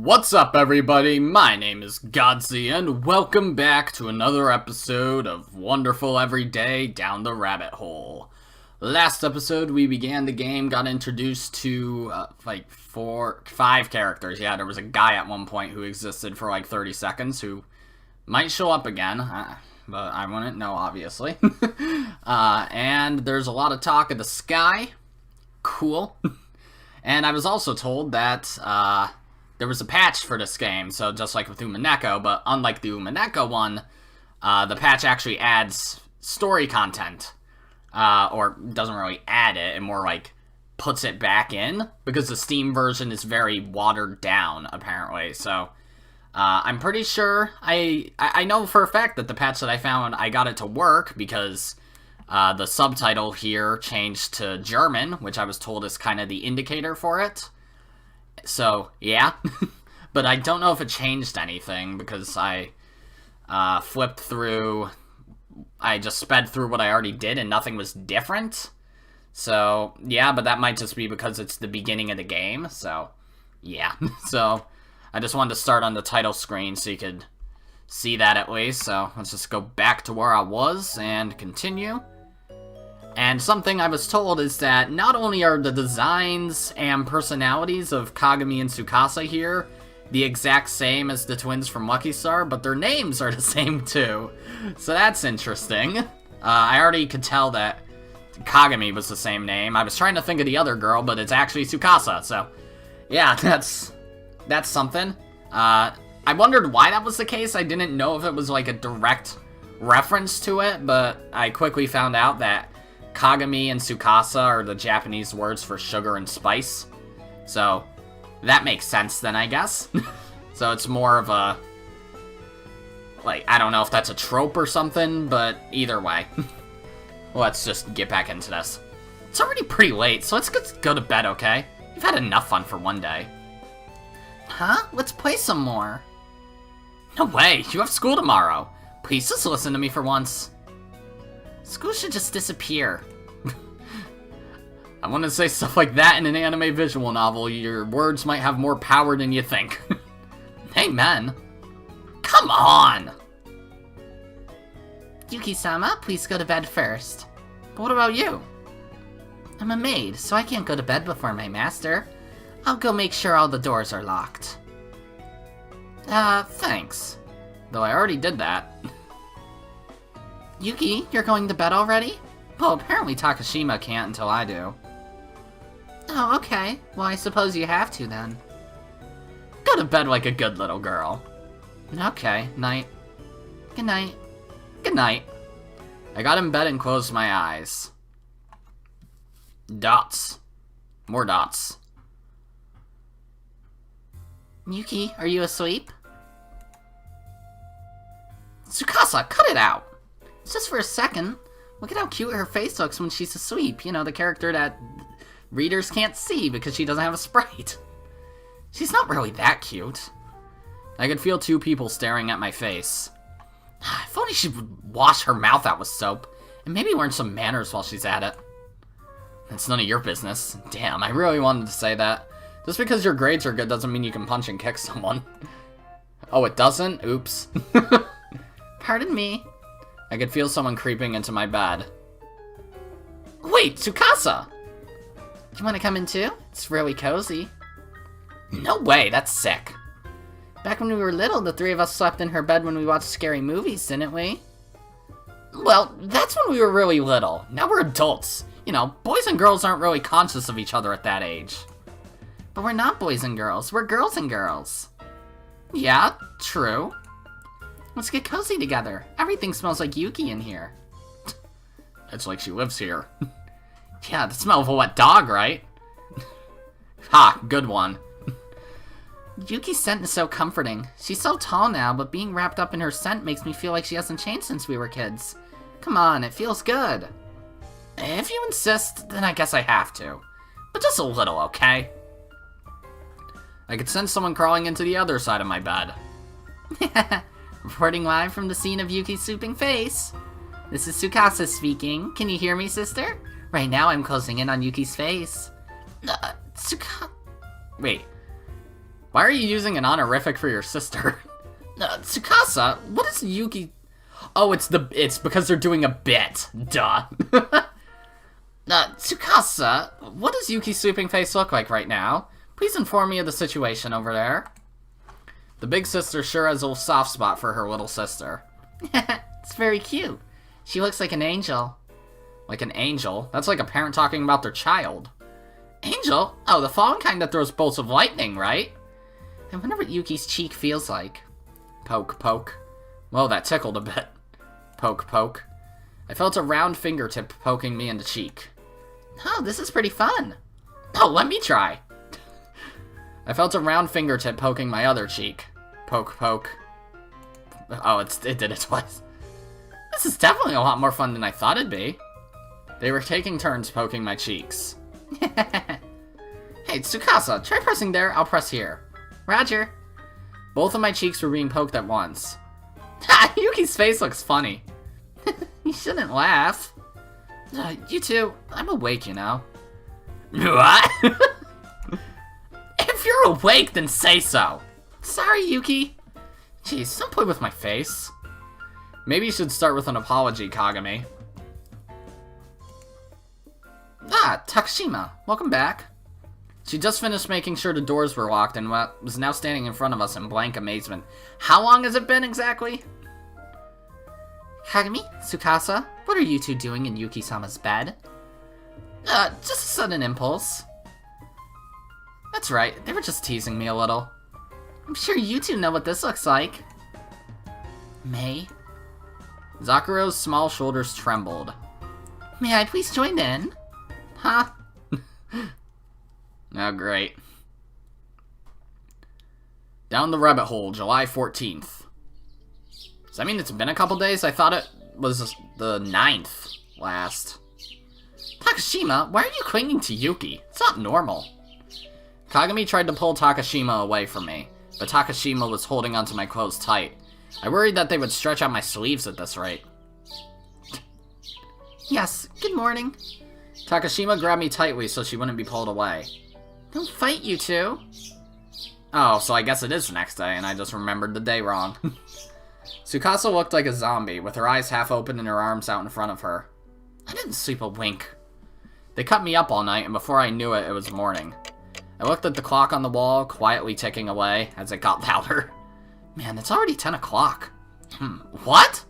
What's up, everybody? My name is Godzi, and welcome back to another episode of Wonderful Everyday Down the Rabbit Hole. Last episode, we began the game, got introduced to, five characters. Yeah, there was a guy at one point who existed for, 30 seconds, who might show up again, but I wouldn't know, obviously. And there's a lot of talk of the sky. Cool. And I was also told that, there was a patch for this game, so just like with Umineko, but unlike the Umineko one, the patch actually adds story content. Or doesn't really add it, it more puts it back in, because the Steam version is very watered down, apparently. So, I'm pretty sure, I know for a fact that the patch that I found, I got it to work, because the subtitle here changed to German, which I was told is kind of the indicator for it. So, yeah. But I don't know if it changed anything, because I flipped through, I just sped through what I already did, and nothing was different. So, yeah, but that might just be because it's the beginning of the game, so, yeah. So, I just wanted to start on the title screen so you could see that at least, so let's just go back to where I was and continue. And something I was told is that not only are the designs and personalities of Kagami and Tsukasa here the exact same as the twins from Lucky Star, but their names are the same too. So that's interesting. I already could tell that Kagami was the same name. I was trying to think of the other girl, but it's actually Tsukasa, so yeah, that's something. I wondered why that was the case. I didn't know if it was a direct reference to it, but I quickly found out that Kagami and Tsukasa are the Japanese words for sugar and spice. So, that makes sense then, I guess. So it's more of a, I don't know if that's a trope or something, but either way. Let's just get back into this. It's already pretty late, so let's go to bed, okay? You've had enough fun for one day. Huh? Let's play some more. No way, you have school tomorrow. Please just listen to me for once. School should just disappear. I want to say stuff like that in an anime visual novel. Your words might have more power than you think. Amen. Come on! Yuki-sama, please go to bed first. But what about you? I'm a maid, so I can't go to bed before my master. I'll go make sure all the doors are locked. Thanks. Though I already did that. Yuki, you're going to bed already? Well, apparently Takashima can't until I do. Oh, okay. Well, I suppose you have to, then. Go to bed like a good little girl. Okay, night. Good night. Good night. I got in bed and closed my eyes. Dots. More dots. Yuki, are you asleep? Tsukasa, cut it out! It's just for a second. Look at how cute her face looks when she's asleep. You know, the character that readers can't see because she doesn't have a sprite. She's not really that cute. I could feel two people staring at my face. If only she would wash her mouth out with soap, and maybe learn some manners while she's at it. It's none of your business. Damn, I really wanted to say that. Just because your grades are good doesn't mean you can punch and kick someone. Oh, it doesn't? Oops. Pardon me. I could feel someone creeping into my bed. Wait, Tsukasa! You want to come in too? It's really cozy. No way, that's sick. Back when we were little, the three of us slept in her bed when we watched scary movies, didn't we? Well, that's when we were really little. Now we're adults. You know, boys and girls aren't really conscious of each other at that age. But we're not boys and girls, we're girls and girls. Yeah, true. Let's get cozy together. Everything smells like Yuki in here. It's like she lives here. Yeah, the smell of a wet dog, right? Ha, good one. Yuki's scent is so comforting. She's so tall now, but being wrapped up in her scent makes me feel like she hasn't changed since we were kids. Come on, it feels good. If you insist, then I guess I have to. But just a little, okay? I could sense someone crawling into the other side of my bed. Reporting live from the scene of Yuki's swooping face. This is Tsukasa speaking. Can you hear me, sister? Right now I'm closing in on Yuki's face. Wait. Why are you using an honorific for your sister? Tsukasa, what is Yuki... Oh, it's because they're doing a bit. Duh. Tsukasa, what does Yuki's sweeping face look like right now? Please inform me of the situation over there. The big sister sure has a soft spot for her little sister. It's very cute. She looks like an angel. Like an angel? That's like a parent talking about their child. Angel? Oh, the fallen kind that throws bolts of lightning, right? I wonder what Yuki's cheek feels like. Poke, poke. Whoa, that tickled a bit. Poke, poke. I felt a round fingertip poking me in the cheek. Oh, this is pretty fun. Oh, let me try. I felt a round fingertip poking my other cheek. Poke, poke. Oh, it did it twice. This is definitely a lot more fun than I thought it'd be. They were taking turns poking my cheeks. Hey, Tsukasa, try pressing there, I'll press here. Roger. Both of my cheeks were being poked at once. Ha! Yuki's face looks funny. You shouldn't laugh. You two, I'm awake, you know. What? If you're awake, then say so. Sorry, Yuki. Jeez, don't play with my face. Maybe you should start with an apology, Kagami. Takashima, welcome back. She just finished making sure the doors were locked and was now standing in front of us in blank amazement. How long has it been exactly? Kagami, Tsukasa, what are you two doing in Yuki-sama's bed? Just a sudden impulse. That's right, they were just teasing me a little. I'm sure you two know what this looks like. May? Zakuro's small shoulders trembled. May I please join in? Huh? Oh, great. Down the Rabbit Hole, July 14th. Does that mean it's been a couple days? I thought it was the 9th last. Takashima, why are you clinging to Yuki? It's not normal. Kagami tried to pull Takashima away from me, but Takashima was holding onto my clothes tight. I worried that they would stretch out my sleeves at this rate. Yes, good morning. Takashima grabbed me tightly so she wouldn't be pulled away. Don't fight, you two. Oh, so I guess it is the next day, and I just remembered the day wrong. Tsukasa looked like a zombie, with her eyes half open and her arms out in front of her. I didn't sleep a wink. They cut me up all night, and before I knew it, it was morning. I looked at the clock on the wall, quietly ticking away, as it got louder. Man, it's already 10 o'clock. What?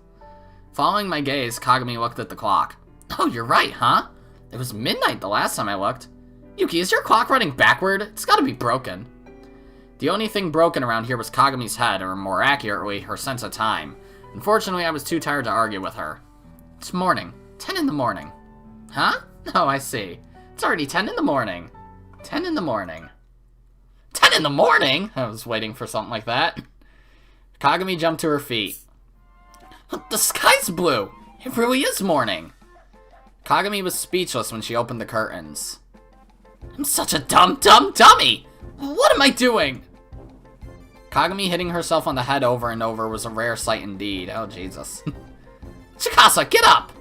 Following my gaze, Kagami looked at the clock. Oh, you're right, huh? It was midnight the last time I looked. Yuki, is your clock running backward? It's gotta be broken. The only thing broken around here was Kagami's head, or more accurately, her sense of time. Unfortunately, I was too tired to argue with her. It's morning. 10 in the morning. Huh? Oh, I see. It's already 10 in the morning. 10 in the morning. 10 in the morning? I was waiting for something like that. Kagami jumped to her feet. The sky's blue! It really is morning! Kagami was speechless when she opened the curtains. I'm such a dumb dummy! What am I doing? Kagami hitting herself on the head over and over was a rare sight indeed. Oh, Jesus. Tsukasa, get up!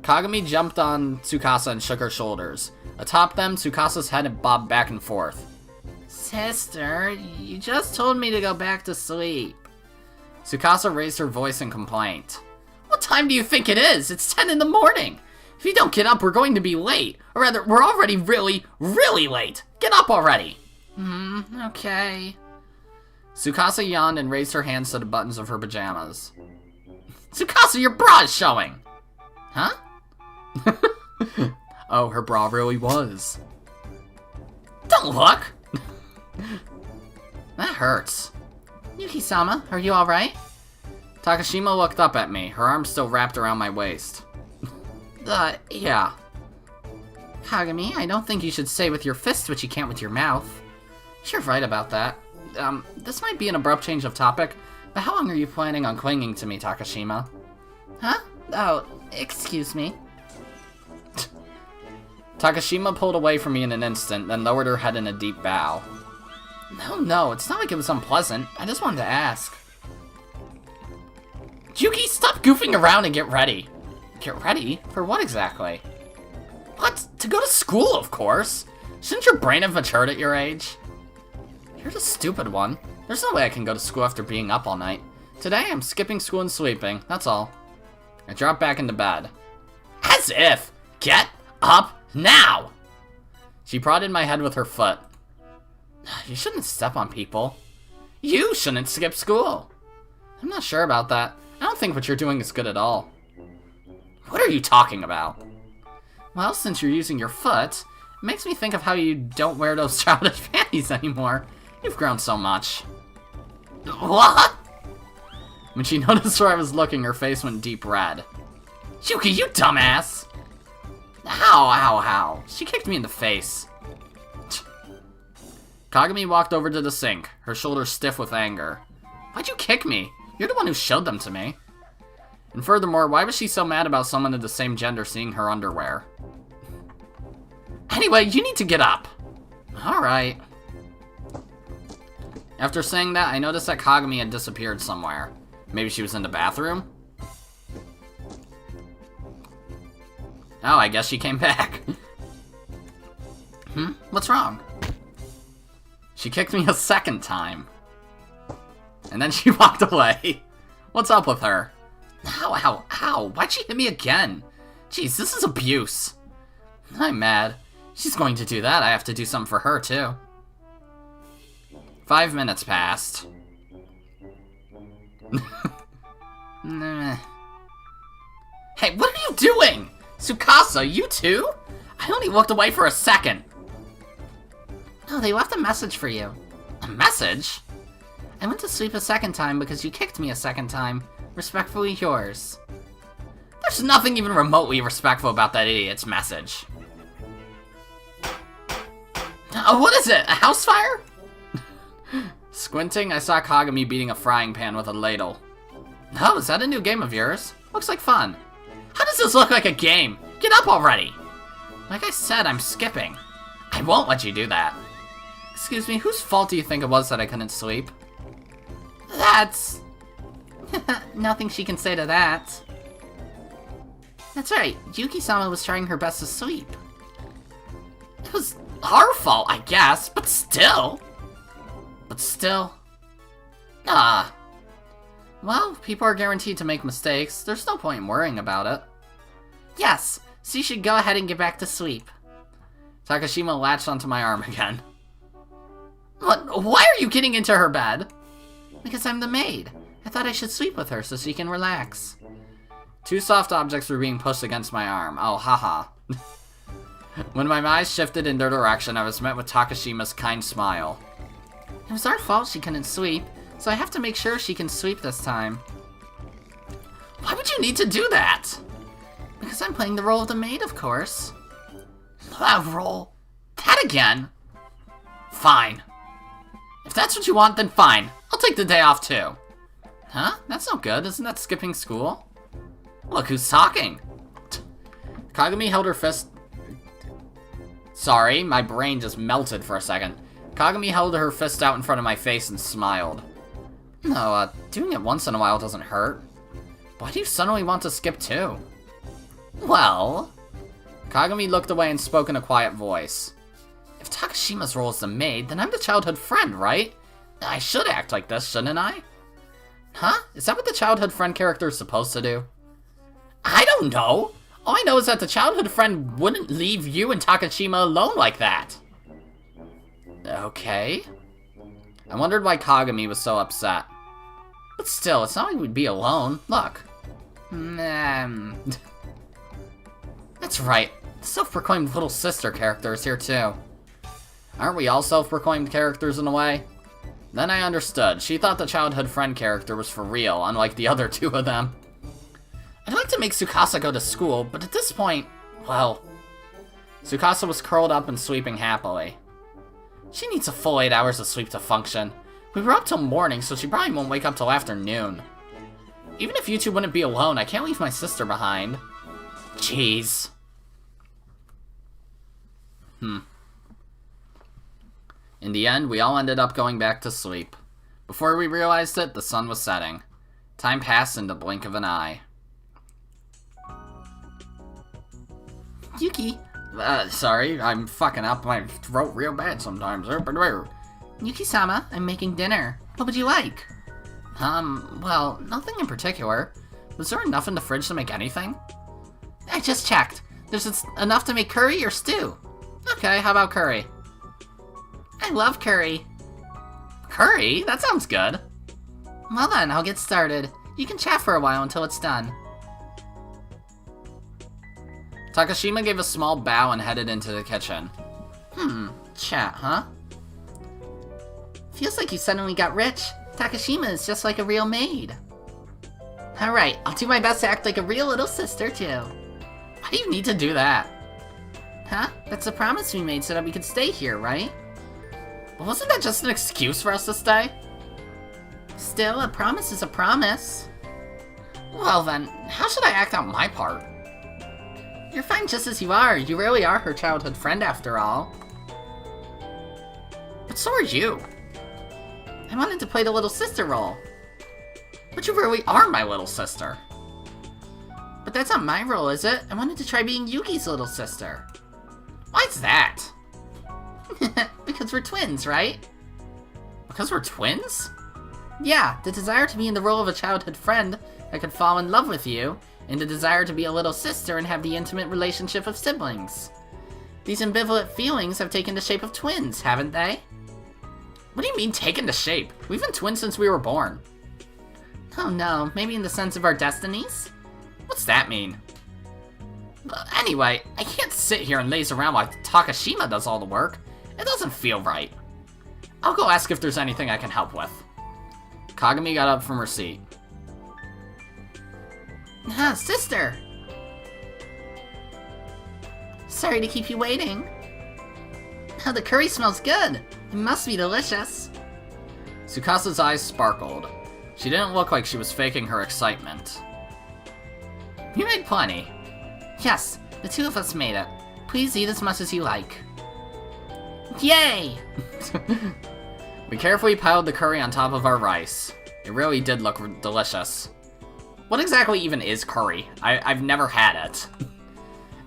Kagami jumped on Tsukasa and shook her shoulders. Atop them, Tsukasa's head had bobbed back and forth. Sister, you just told me to go back to sleep. Tsukasa raised her voice in complaint. What time do you think it is? It's 10 in the morning! If you don't get up, we're going to be late. Or rather, we're already really, really late. Get up already! Okay. Tsukasa yawned and raised her hands to the buttons of her pajamas. Tsukasa, your bra is showing! Huh? Oh, her bra really was. Don't look! That hurts. Yuki-sama, are you alright? Takashima looked up at me, her arms still wrapped around my waist. Yeah. Kagami, I don't think you should say with your fist what you can't with your mouth. You're right about that. This might be an abrupt change of topic, but how long are you planning on clinging to me, Takashima? Huh? Oh, excuse me. Takashima pulled away from me in an instant, then lowered her head in a deep bow. No, it's not like it was unpleasant. I just wanted to ask. Yuki, stop goofing around and get ready. Get ready? For what exactly? What? To go to school, of course. Shouldn't your brain have matured at your age? You're the stupid one. There's no way I can go to school after being up all night. Today, I'm skipping school and sleeping, that's all. I dropped back into bed. As if! Get up now! She prodded my head with her foot. You shouldn't step on people. You shouldn't skip school. I'm not sure about that. I don't think what you're doing is good at all. What are you talking about? Well, since you're using your foot, it makes me think of how you don't wear those childish panties anymore. You've grown so much. What? When she noticed where I was looking, her face went deep red. Yuki, you dumbass! Ow, ow, ow. She kicked me in the face. Kagami walked over to the sink, her shoulders stiff with anger. Why'd you kick me? You're the one who showed them to me. And furthermore, why was she so mad about someone of the same gender seeing her underwear? Anyway, you need to get up. Alright. After saying that, I noticed that Kagami had disappeared somewhere. Maybe she was in the bathroom? Oh, I guess she came back. What's wrong? She kicked me a second time. And then she walked away. What's up with her? Ow, ow, ow. Why'd she hit me again? Jeez, this is abuse. I'm mad. She's going to do that. I have to do something for her, too. 5 minutes passed. Hey, what are you doing? Tsukasa, you too? I only looked away for a second. No, they left a message for you. A message? I went to sleep a second time because you kicked me a second time. Respectfully yours. There's nothing even remotely respectful about that idiot's message. What is it? A house fire? Squinting, I saw Kagami beating a frying pan with a ladle. Oh, is that a new game of yours? Looks like fun. How does this look like a game? Get up already! Like I said, I'm skipping. I won't let you do that. Excuse me, whose fault do you think it was that I couldn't sleep? That's... Nothing she can say to that. That's right, Yuki-sama was trying her best to sleep. It was our fault, I guess, but still. Well, people are guaranteed to make mistakes. There's no point in worrying about it. Yes, so you should go ahead and get back to sleep. Takashima latched onto my arm again. What? Why are you getting into her bed? Because I'm the maid. I thought I should sleep with her so she can relax. 2 soft objects were being pushed against my arm. Oh, haha. When my eyes shifted in their direction, I was met with Takashima's kind smile. It was our fault she couldn't sleep, so I have to make sure she can sleep this time. Why would you need to do that? Because I'm playing the role of the maid, of course. That role? That again? Fine. If that's what you want, then fine. I'll take the day off too. Huh? That's no good. Isn't that skipping school? Look who's talking. Kagami held her fist... Sorry, my brain just melted for a second. Kagami held her fist out in front of my face and smiled. No, doing it once in a while doesn't hurt. Why do you suddenly want to skip too? Well... Kagami looked away and spoke in a quiet voice. If Takashima's role is the maid, then I'm the childhood friend, right? I should act like this, shouldn't I? Huh? Is that what the childhood friend character is supposed to do? I don't know! All I know is that the childhood friend wouldn't leave you and Takashima alone like that. Okay. I wondered why Kagami was so upset. But still, it's not like we'd be alone. Look. That's right. The self-proclaimed little sister character is here too. Aren't we all self-proclaimed characters in a way? Then I understood. She thought the childhood friend character was for real, unlike the other 2 of them. I'd like to make Tsukasa go to school, but at this point, well... Tsukasa was curled up and sleeping happily. She needs a full 8 hours of sleep to function. We were up till morning, so she probably won't wake up till afternoon. Even if you 2 wouldn't be alone, I can't leave my sister behind. Jeez. In the end, we all ended up going back to sleep. Before we realized it, the sun was setting. Time passed in the blink of an eye. Yuki! Sorry, I'm fucking up my throat real bad sometimes. Yuki-sama, I'm making dinner. What would you like? Well, nothing in particular. Was there enough in the fridge to make anything? I just checked. There's enough to make curry or stew. Okay, how about curry? I love curry. Curry? That sounds good. Well then, I'll get started. You can chat for a while until it's done. Takashima gave a small bow and headed into the kitchen. Chat, huh? Feels like you suddenly got rich. Takashima is just like a real maid. Alright, I'll do my best to act like a real little sister, too. Why do you need to do that? Huh? That's a promise we made so that we could stay here, right? Well, wasn't that just an excuse for us to stay? Still, a promise is a promise. Well then, how should I act out my part? You're fine just as you are. You really are her childhood friend after all. But so are you. I wanted to play the little sister role. But you really are my little sister. But that's not my role, is it? I wanted to try being Yuki's little sister. Why's that? Because we're twins, right? Because we're twins? Yeah, the desire to be in the role of a childhood friend that could fall in love with you, and the desire to be a little sister and have the intimate relationship of siblings. These ambivalent feelings have taken the shape of twins, haven't they? What do you mean taken the shape? We've been twins since we were born. Oh no, maybe in the sense of our destinies? What's that mean? Anyway, I can't sit here and laze around while Takashima does all the work. It doesn't feel right. I'll go ask if there's anything I can help with. Kagami got up from her seat. Ah, sister! Sorry to keep you waiting. Oh, the curry smells good. It must be delicious. Tsukasa's eyes sparkled. She didn't look like she was faking her excitement. You made plenty. Yes, the two of us made it. Please eat as much as you like. Yay! We carefully piled the curry on top of our rice. It really did look delicious. What exactly even is curry? I've never had it.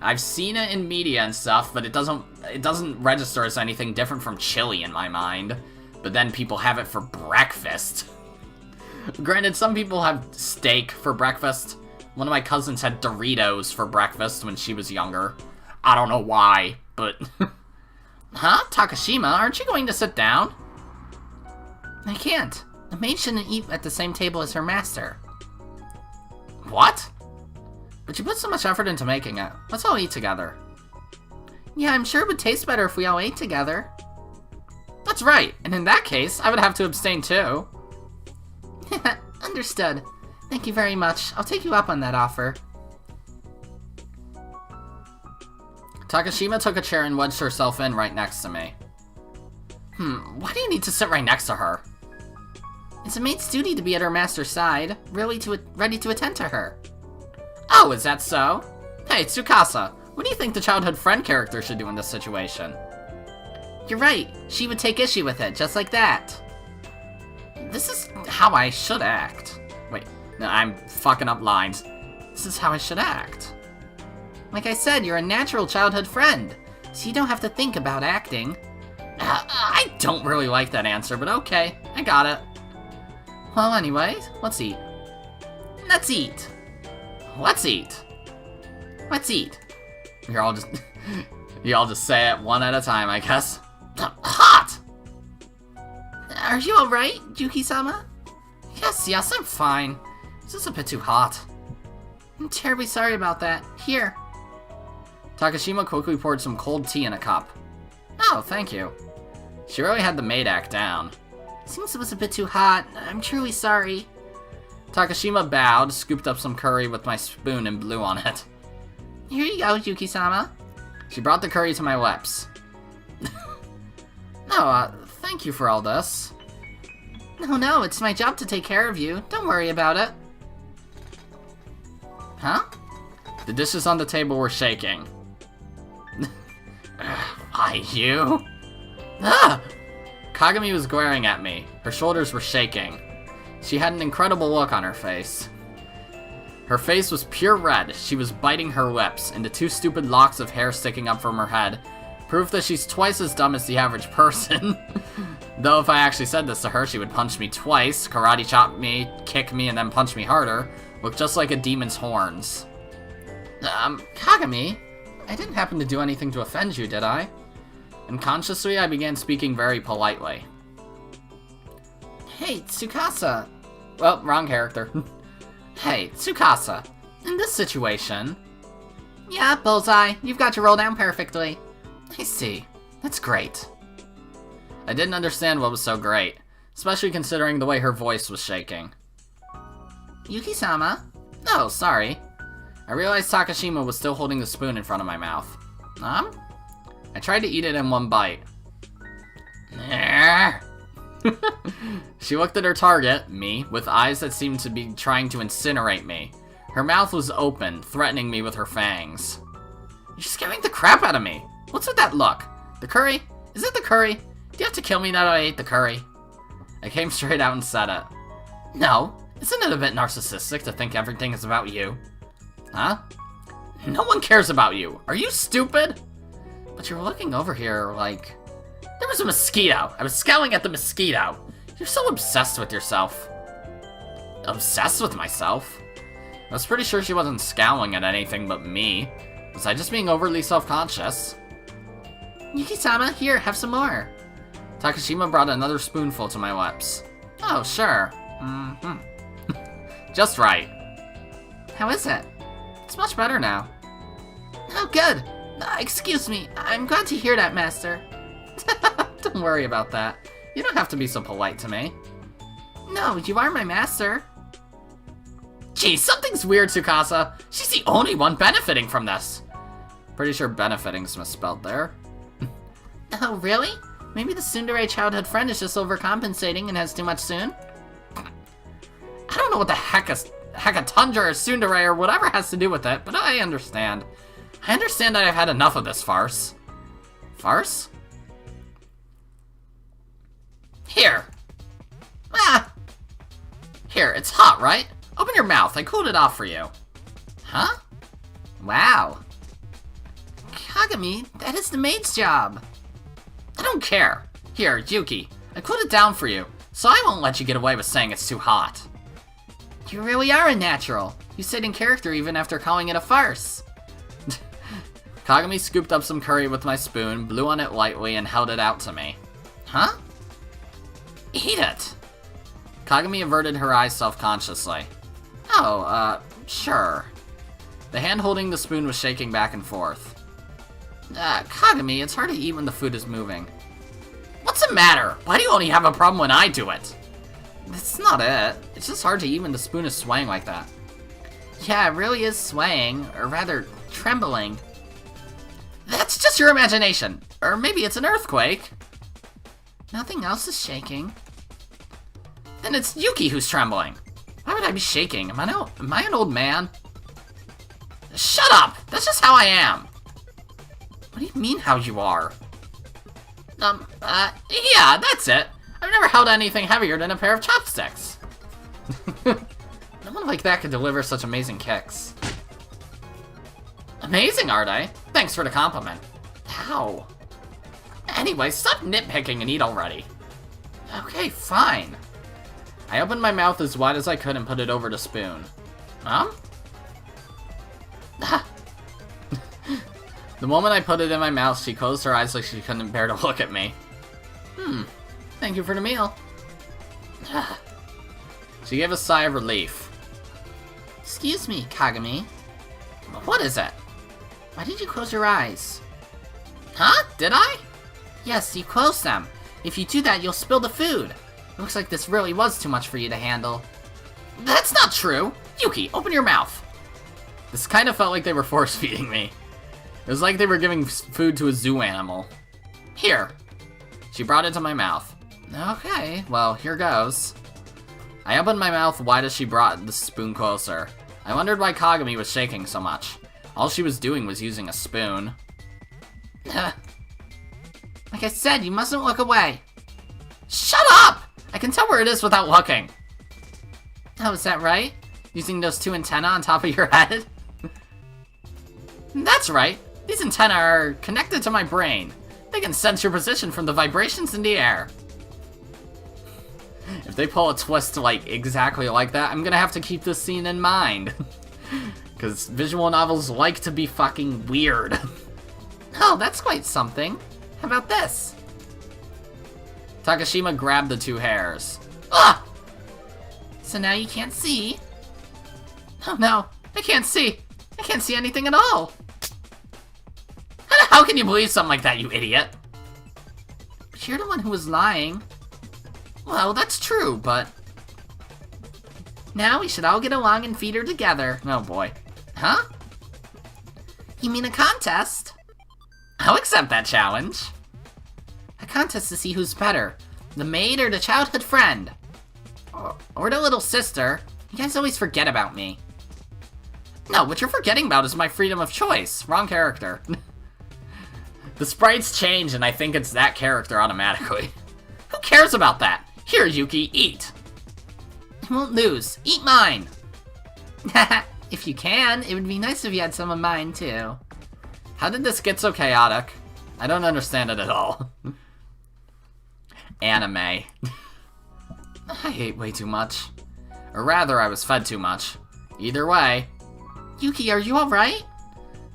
I've seen it in media and stuff, but it doesn't register as anything different from chili in my mind. But then people have it for breakfast. Granted, some people have steak for breakfast. One of my cousins had Doritos for breakfast when she was younger. I don't know why, but... Huh? Takashima, aren't you going to sit down? I can't. A maid shouldn't eat at the same table as her master. What? But you put so much effort into making it. Let's all eat together. Yeah, I'm sure it would taste better if we all ate together. That's right, and in that case, I would have to abstain too. Understood. Thank you very much. I'll take you up on that offer. Takashima took a chair and wedged herself in right next to me. Why do you need to sit right next to her? It's a maid's duty to be at her master's side, ready to attend to her. Oh, is that so? Hey, Tsukasa, what do you think the childhood friend character should do in this situation? You're right. She would take issue with it, just like that. This is how I should act. Wait, no, I'm fucking up lines. This is how I should act. Like I said, you're a natural childhood friend, so you don't have to think about acting. I don't really like that answer, but okay, I got it. Well, anyway, let's eat. Let's eat. Let's eat. Let's eat. You all just say it one at a time, I guess. Hot! Are you alright, Yuki-sama? Yes, I'm fine. This is a bit too hot. I'm terribly sorry about that. Here. Takashima quickly poured some cold tea in a cup. Oh, thank you. She really had the maid act down. Seems it was a bit too hot. I'm truly sorry. Takashima bowed, scooped up some curry with my spoon and blew on it. Here you go, Yuki-sama. She brought the curry to my lips. Thank you for all this. No, it's my job to take care of you. Don't worry about it. Huh? The dishes on the table were shaking. Why, you? Ah! Kagami was glaring at me. Her shoulders were shaking. She had an incredible look on her face. Her face was pure red. She was biting her lips, and the two stupid locks of hair sticking up from her head proved that she's twice as dumb as the average person. Though if I actually said this to her, she would punch me twice, karate chop me, kick me, and then punch me harder, look just like a demon's horns. Kagami, I didn't happen to do anything to offend you, did I? Unconsciously, I began speaking very politely. Hey, Tsukasa. Well, wrong character. Hey, Tsukasa. In this situation... Yeah, Bullseye, you've got your roll down perfectly. I see. That's great. I didn't understand what was so great, especially considering the way her voice was shaking. Yuki-sama? Oh, sorry. I realized Takashima was still holding the spoon in front of my mouth. I tried to eat it in one bite. She looked at her target, me, with eyes that seemed to be trying to incinerate me. Her mouth was open, threatening me with her fangs. You're scaring the crap out of me. What's with that look? The curry? Is it the curry? Do you have to kill me now that I ate the curry? I came straight out and said it. No. Isn't it a bit narcissistic to think everything is about you? Huh? No one cares about you. Are you stupid? But you're looking over here like... There was a mosquito. I was scowling at the mosquito. You're so obsessed with yourself. Obsessed with myself? I was pretty sure she wasn't scowling at anything but me. Was I just being overly self-conscious? Yuki-sama, here, have some more. Takashima brought another spoonful to my lips. Oh, sure. Just right. How is it? It's much better now. Oh, good. Excuse me, I'm glad to hear that, Master. Don't worry about that. You don't have to be so polite to me. No, you are my master. Gee, something's weird, Tsukasa. She's the only one benefiting from this. Pretty sure benefiting's misspelled there. Oh, really? Maybe the tsundere childhood friend is just overcompensating and has too much soon? I don't know what the heck a tundra or tsundere or whatever has to do with it, but I understand. I understand that I've had enough of this farce. Farce? Here. Here, it's hot, right? Open your mouth, I cooled it off for you. Huh? Wow. Kagami, that is the maid's job. I don't care. Here, Yuki, I cooled it down for you, so I won't let you get away with saying it's too hot. You really are a natural. You stayed in character even after calling it a farce. Kagami scooped up some curry with my spoon, blew on it lightly, and held it out to me. Huh? Eat it! Kagami averted her eyes self-consciously. Oh, sure. The hand holding the spoon was shaking back and forth. Kagami, it's hard to eat when the food is moving. What's the matter? Why do you only have a problem when I do it? That's not it. It's just hard to eat when the spoon is swaying like that. Yeah, it really is swaying, or rather, trembling. That's just your imagination. Or maybe it's an earthquake. Nothing else is shaking. Then it's Yuki who's trembling. Why would I be shaking? Am I an old man? Shut up! That's just how I am. What do you mean how you are? Yeah, that's it. I've never held anything heavier than a pair of chopsticks. No one like that could deliver such amazing kicks. Amazing, are they? Thanks for the compliment. How? Anyway, stop nitpicking and eat already. Okay, fine. I opened my mouth as wide as I could and put it over the spoon. The moment I put it in my mouth, she closed her eyes like she couldn't bear to look at me. Thank you for the meal. She gave a sigh of relief. Excuse me, Kagami. What is it? Why did you close your eyes? Huh? Did I? Yes, you closed them. If you do that, you'll spill the food. Looks like this really was too much for you to handle. That's not true! Yuki, open your mouth! This kind of felt like they were force-feeding me. It was like they were giving food to a zoo animal. Here. She brought it to my mouth. Okay, well, here goes. I opened my mouth wide as she brought the spoon closer. I wondered why Kagami was shaking so much. All she was doing was using a spoon. Like I said, you mustn't look away. Shut up! I can tell where it is without looking. Oh, is that right? Using those two antennae on top of your head? That's right. These antennae are connected to my brain. They can sense your position from the vibrations in the air. If they pull a twist like exactly like that, I'm gonna have to keep this scene in mind. Because visual novels like to be fucking weird. Oh, that's quite something. How about this? Takashima grabbed the two hairs. Ah! So now you can't see? Oh no, I can't see. I can't see anything at all. How can you believe something like that, you idiot? But you're the one who was lying. Well, that's true, but... Now we should all get along and feed her together. Oh boy. Huh? You mean a contest? I'll accept that challenge. A contest to see who's better, the maid or the childhood friend? Or the little sister. You guys always forget about me. No, what you're forgetting about is my freedom of choice. Wrong character. The sprites change and I think it's that character automatically. Who cares about that? Here, Yuki, eat. I won't lose. Eat mine. If you can, it would be nice if you had some of mine too. How did this get so chaotic? I don't understand it at all. Anime. I ate way too much. Or rather, I was fed too much. Either way. Yuki, are you alright?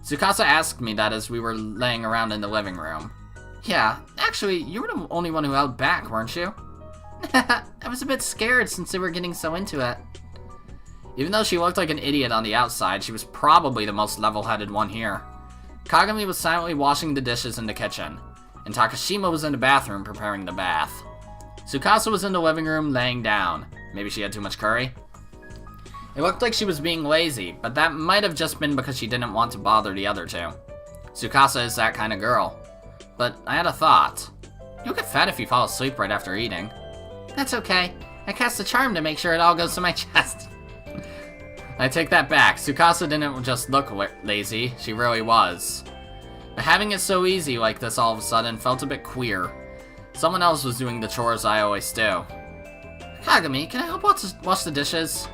Tsukasa asked me that as we were laying around in the living room. Yeah, actually, you were the only one who held back, weren't you? I was a bit scared since they were getting so into it. Even though she looked like an idiot on the outside, she was probably the most level-headed one here. Kagami was silently washing the dishes in the kitchen, and Takashima was in the bathroom preparing the bath. Tsukasa was in the living room laying down. Maybe she had too much curry? It looked like she was being lazy, but that might have just been because she didn't want to bother the other two. Tsukasa is that kind of girl. But I had a thought. You'll get fat if you fall asleep right after eating. That's okay. I cast a charm to make sure it all goes to my chest. I take that back. Tsukasa didn't just look lazy, she really was. But having it so easy like this all of a sudden felt a bit queer. Someone else was doing the chores I always do. Kagami, can I help wash the dishes?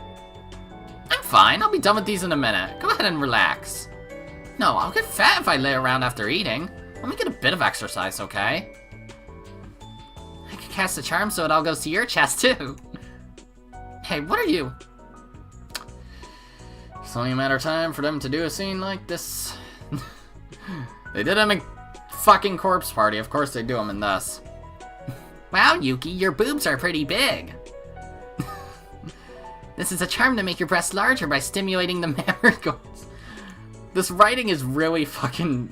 I'm fine, I'll be done with these in a minute. Go ahead and relax. No, I'll get fat if I lay around after eating. Let me get a bit of exercise, okay? I could cast a charm so it all goes to your chest, too. Hey, what are you? It's only a matter of time for them to do a scene like this. They did them in fucking Corpse Party, of course they do them in this. Wow, Yuki, your boobs are pretty big. This is a charm to make your breasts larger by stimulating the marigold. This writing is really fucking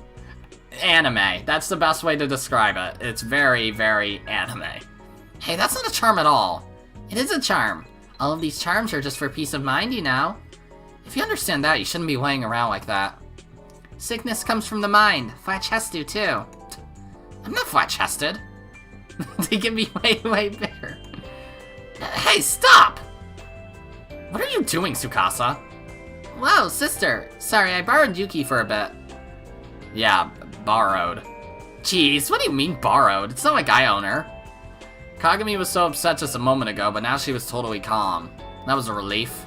anime. That's the best way to describe it. It's very, very anime. Hey, that's not a charm at all. It is a charm. All of these charms are just for peace of mind, you know. If you understand that, you shouldn't be laying around like that. Sickness comes from the mind. Flat-chested do too. I'm not flat-chested. They can be way, way bigger. Hey, stop! What are you doing, Tsukasa? Whoa, sister. Sorry, I borrowed Yuki for a bit. Yeah, borrowed. Jeez, what do you mean borrowed? It's not like I own her. Kagami was so upset just a moment ago, but now she was totally calm. That was a relief.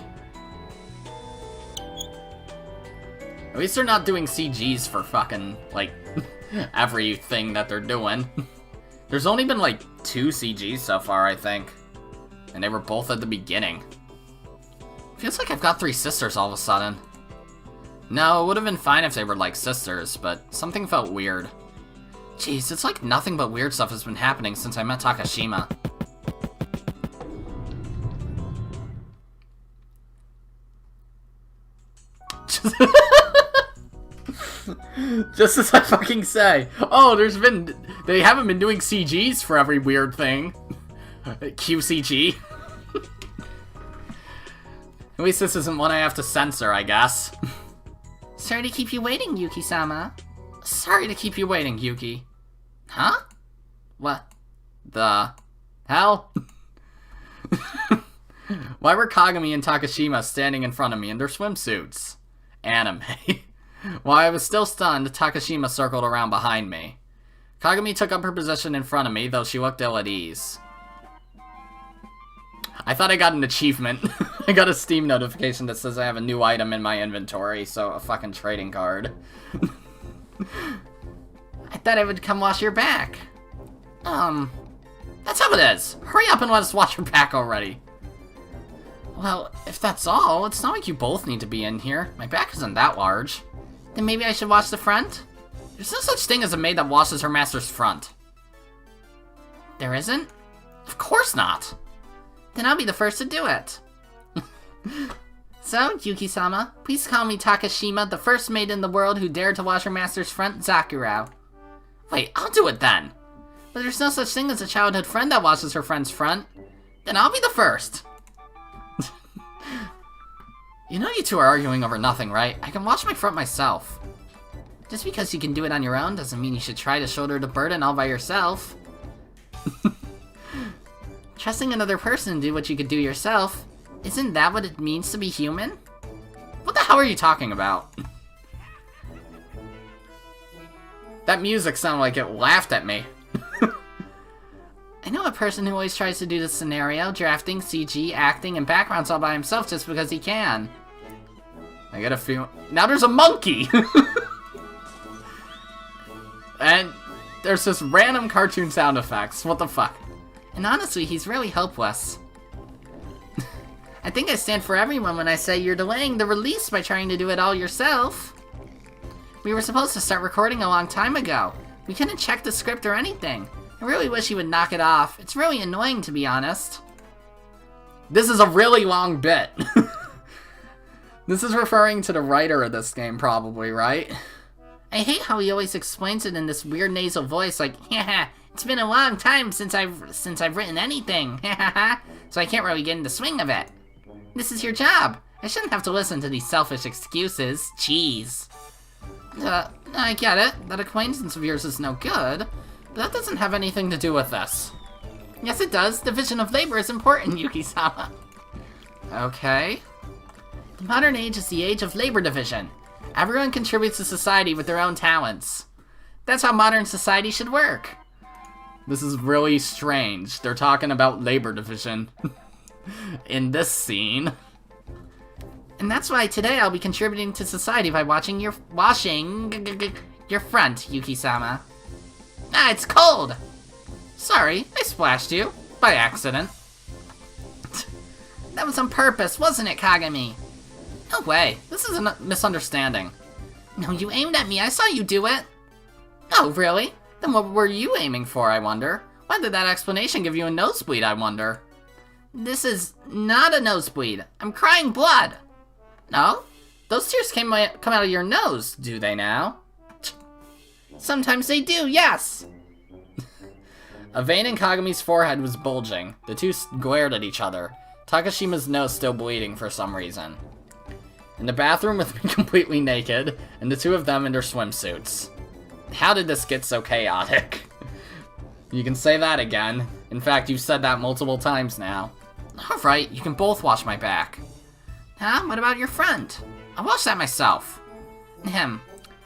At least they're not doing CGs for fucking, like, everything that they're doing. There's only been, like, 2 CGs so far, I think. And they were both at the beginning. Feels like I've got 3 sisters all of a sudden. No, it would have been fine if they were like sisters, but something felt weird. Jeez, it's like nothing but weird stuff has been happening since I met Takashima. Just as I fucking say. Oh, they haven't been doing CGs for every weird thing. QCG. At least this isn't one I have to censor, I guess. Sorry to keep you waiting, Yuki-sama. Sorry to keep you waiting, Yuki. Huh? What the hell? Why were Kagami and Takashima standing in front of me in their swimsuits? Anime. While I was still stunned, Takashima circled around behind me. Kagami took up her position in front of me, though she looked ill at ease. I thought I got an achievement. I got a Steam notification that says I have a new item in my inventory, so a fucking trading card. I thought I would come wash your back. That's how it is! Hurry up and let us watch your back already! Well, if that's all, it's not like you both need to be in here. My back isn't that large. Then maybe I should wash the front? There's no such thing as a maid that washes her master's front. There isn't? Of course not! Then I'll be the first to do it. So, Yuki-sama, please call me Takashima, the first maid in the world who dared to wash her master's front, Zakura. Wait, I'll do it then! But there's no such thing as a childhood friend that washes her friend's front. Then I'll be the first! You know you two are arguing over nothing, right? I can wash my front myself. Just because you can do it on your own doesn't mean you should try to shoulder the burden all by yourself. Trusting another person to do what you could do yourself, isn't that what it means to be human? What the hell are you talking about? That music sounded like it laughed at me. I know a person who always tries to do the scenario, drafting, CG, acting, and backgrounds all by himself just because he can. I get a feeling... Now there's a monkey! And there's just random cartoon sound effects. What the fuck? And honestly, he's really helpless. I think I stand for everyone when I say you're delaying the release by trying to do it all yourself. We were supposed to start recording a long time ago. We couldn't check the script or anything. I really wish he would knock it off. It's really annoying, to be honest. This is a really long bit. This is referring to the writer of this game, probably, right? I hate how he always explains it in this weird nasal voice, like, haha, it's been a long time since I've written anything, haha, so I can't really get in the swing of it. This is your job. I shouldn't have to listen to these selfish excuses. Jeez. I get it. That acquaintance of yours is no good. But that doesn't have anything to do with this. Yes, it does. Division of labor is important, Yuki-sama. Okay. The modern age is the age of labor division. Everyone contributes to society with their own talents. That's how modern society should work. This is really strange. They're talking about labor division in this scene. And that's why today I'll be contributing to society by washing your front, Yuki-sama. Ah, it's cold! Sorry, I splashed you. By accident. That was on purpose, wasn't it, Kagami? No way. This is a misunderstanding. No, you aimed at me. I saw you do it. Oh, really? Then what were you aiming for, I wonder? Why did that explanation give you a nosebleed, I wonder? This is not a nosebleed. I'm crying blood. No? Those tears come out of your nose, do they now? Sometimes they do, yes! A vein in Kagami's forehead was bulging. The two glared at each other, Takashima's nose still bleeding for some reason. In the bathroom with me completely naked, and the two of them in their swimsuits. How did this get so chaotic? You can say that again. In fact, you've said that multiple times now. Alright, you can both wash my back. Huh? What about your friend? I'll wash that myself. Ahem.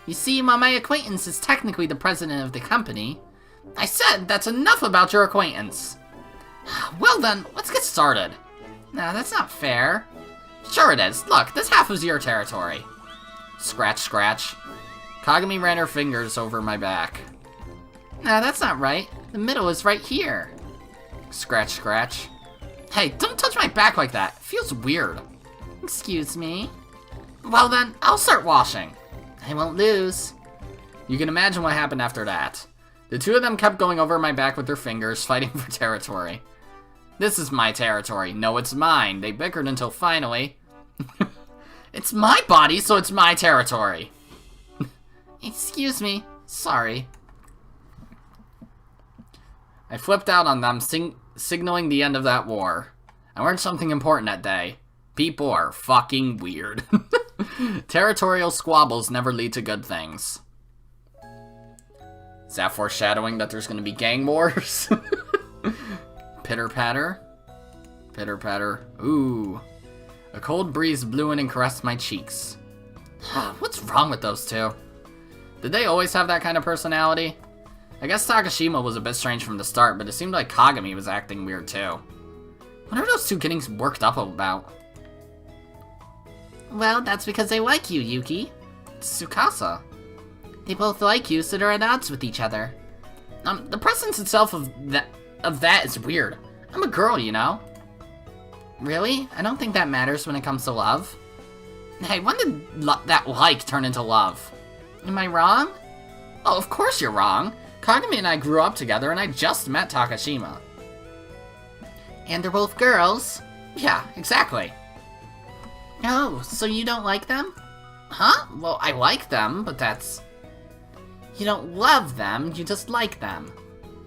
You see, my acquaintance is technically the president of the company. I said that's enough about your acquaintance. Well then, let's get started. No, that's not fair. Sure it is. Look, this half is your territory. Scratch, scratch. Kagami ran her fingers over my back. No, that's not right. The middle is right here. Scratch, scratch. Hey, don't touch my back like that. It feels weird. Excuse me? Well then, I'll start washing. I won't lose. You can imagine what happened after that. The two of them kept going over my back with their fingers, fighting for territory. This is my territory. No, it's mine. They bickered until finally... It's my body, so it's my territory. Excuse me. Sorry. I flipped out on them, signaling the end of that war. I learned something important that day. People are fucking weird. Territorial squabbles never lead to good things. Is that foreshadowing that there's gonna be gang wars? Pitter patter. Pitter patter. Ooh. A cold breeze blew in and caressed my cheeks. What's wrong with those two? Did they always have that kind of personality? I guess Takashima was a bit strange from the start, but it seemed like Kagami was acting weird too. What are those two getting worked up about? Well, that's because they like you, Yuki. It's Tsukasa. They both like you, so they're at odds with each other. The presence itself of of that is weird. I'm a girl, you know? Really? I don't think that matters when it comes to love. Hey, when did that like turn into love? Am I wrong? Oh, of course you're wrong. Kagami and I grew up together and I just met Takashima. And they're both girls? Yeah, exactly. Oh, so you don't like them? Huh? Well, I like them, but that's... You don't love them, you just like them.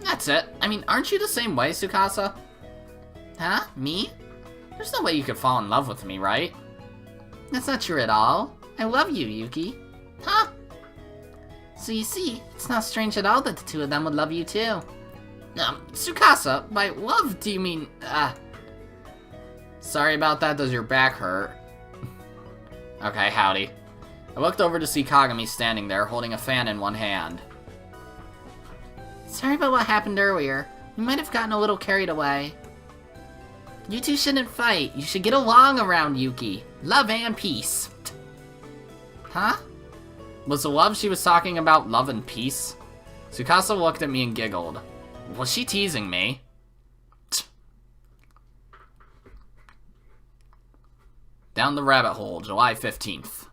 That's it. I mean, aren't you the same way, Tsukasa? Huh? Me? There's no way you could fall in love with me, right? That's not true at all. I love you, Yuki. Huh? So you see, it's not strange at all that the two of them would love you too. Tsukasa, by love do you mean, Sorry about that, does your back hurt? Okay, howdy. I looked over to see Kagami standing there, holding a fan in one hand. Sorry about what happened earlier. We might have gotten a little carried away. You two shouldn't fight. You should get along around Yuki. Love and peace. Huh? Was the love she was talking about love and peace? Tsukasa looked at me and giggled. Was she teasing me? Down the Rabbit Hole, July 15th.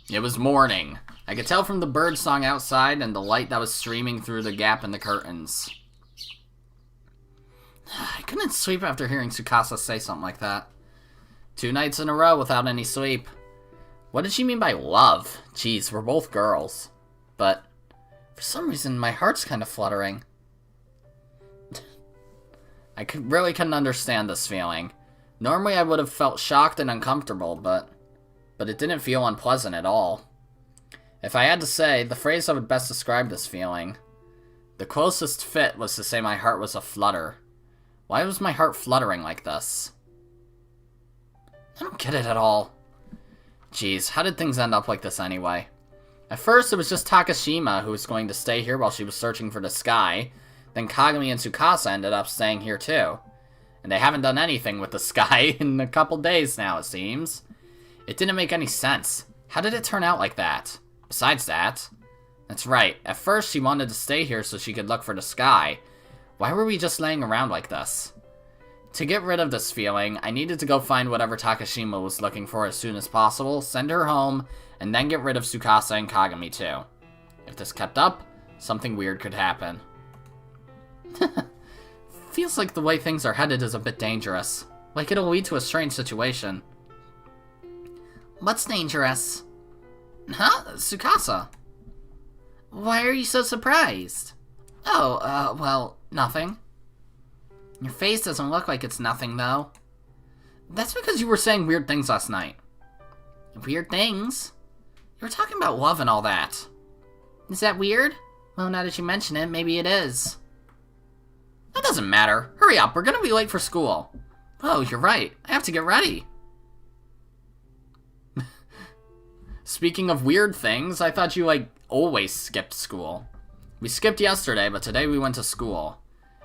It was morning. I could tell from the bird song outside and the light that was streaming through the gap in the curtains. I couldn't sleep after hearing Tsukasa say something like that. 2 nights in a row without any sleep. What did she mean by love? Jeez, we're both girls. But, for some reason, my heart's kind of fluttering. I really couldn't understand this feeling. Normally I would have felt shocked and uncomfortable, but it didn't feel unpleasant at all. If I had to say, the phrase that would best describe this feeling, the closest fit was to say my heart was aflutter. Why was my heart fluttering like this? I don't get it at all. Jeez, how did things end up like this anyway? At first, it was just Takashima who was going to stay here while she was searching for the sky. Then Kagami and Tsukasa ended up staying here too. And they haven't done anything with the sky in a couple days now, it seems. It didn't make any sense. How did it turn out like that? Besides that, that's right, at first she wanted to stay here so she could look for the sky. Why were we just laying around like this? To get rid of this feeling, I needed to go find whatever Takashima was looking for as soon as possible, send her home, and then get rid of Tsukasa and Kagami too. If this kept up, something weird could happen. Feels like the way things are headed is a bit dangerous. Like it'll lead to a strange situation. What's dangerous? Huh? Tsukasa? Why are you so surprised? Oh, well, nothing. Your face doesn't look like it's nothing, though. That's because you were saying weird things last night. Weird things? You were talking about love and all that. Is that weird? Well, now that you mention it, maybe it is. That doesn't matter. Hurry up, we're gonna be late for school. Oh, you're right. I have to get ready. Speaking of weird things, I thought you, always skipped school. We skipped yesterday, but today we went to school.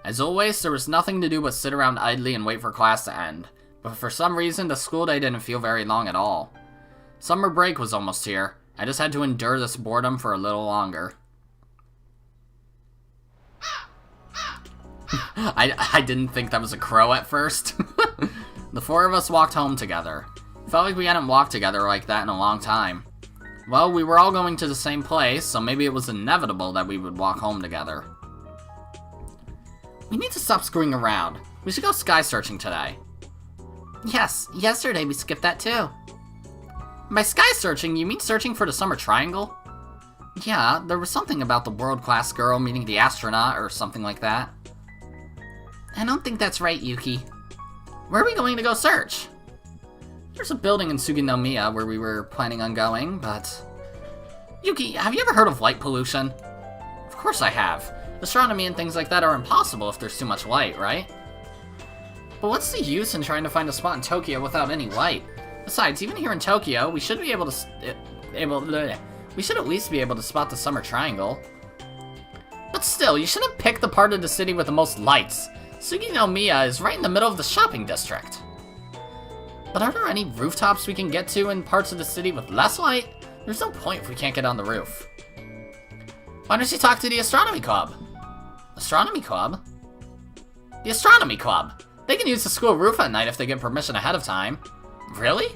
As always, there was nothing to do but sit around idly and wait for class to end. But for some reason, the school day didn't feel very long at all. Summer break was almost here. I just had to endure this boredom for a little longer. I didn't think that was a crow at first. The 4 of us walked home together. Felt like we hadn't walked together like that in a long time. Well, we were all going to the same place, so maybe it was inevitable that we would walk home together. We need to stop screwing around. We should go sky searching today. Yes, yesterday we skipped that too. By sky searching, you mean searching for the summer triangle? Yeah, there was something about the world-class girl meeting the astronaut or something like that. I don't think that's right, Yuki. Where are we going to go search? There's a building in Suginomiya where we were planning on going, but... Yuki, have you ever heard of light pollution? Of course I have. Astronomy and things like that are impossible if there's too much light, right? But what's the use in trying to find a spot in Tokyo without any light? Besides, even here in Tokyo, we should be able to... we should at least be able to spot the summer triangle. But still, you shouldn't pick the part of the city with the most lights. Suginomiya is right in the middle of the shopping district. But are there any rooftops we can get to in parts of the city with less light? There's no point if we can't get on the roof. Why don't you talk to the astronomy club? Astronomy club? The astronomy club! They can use the school roof at night if they get permission ahead of time. Really?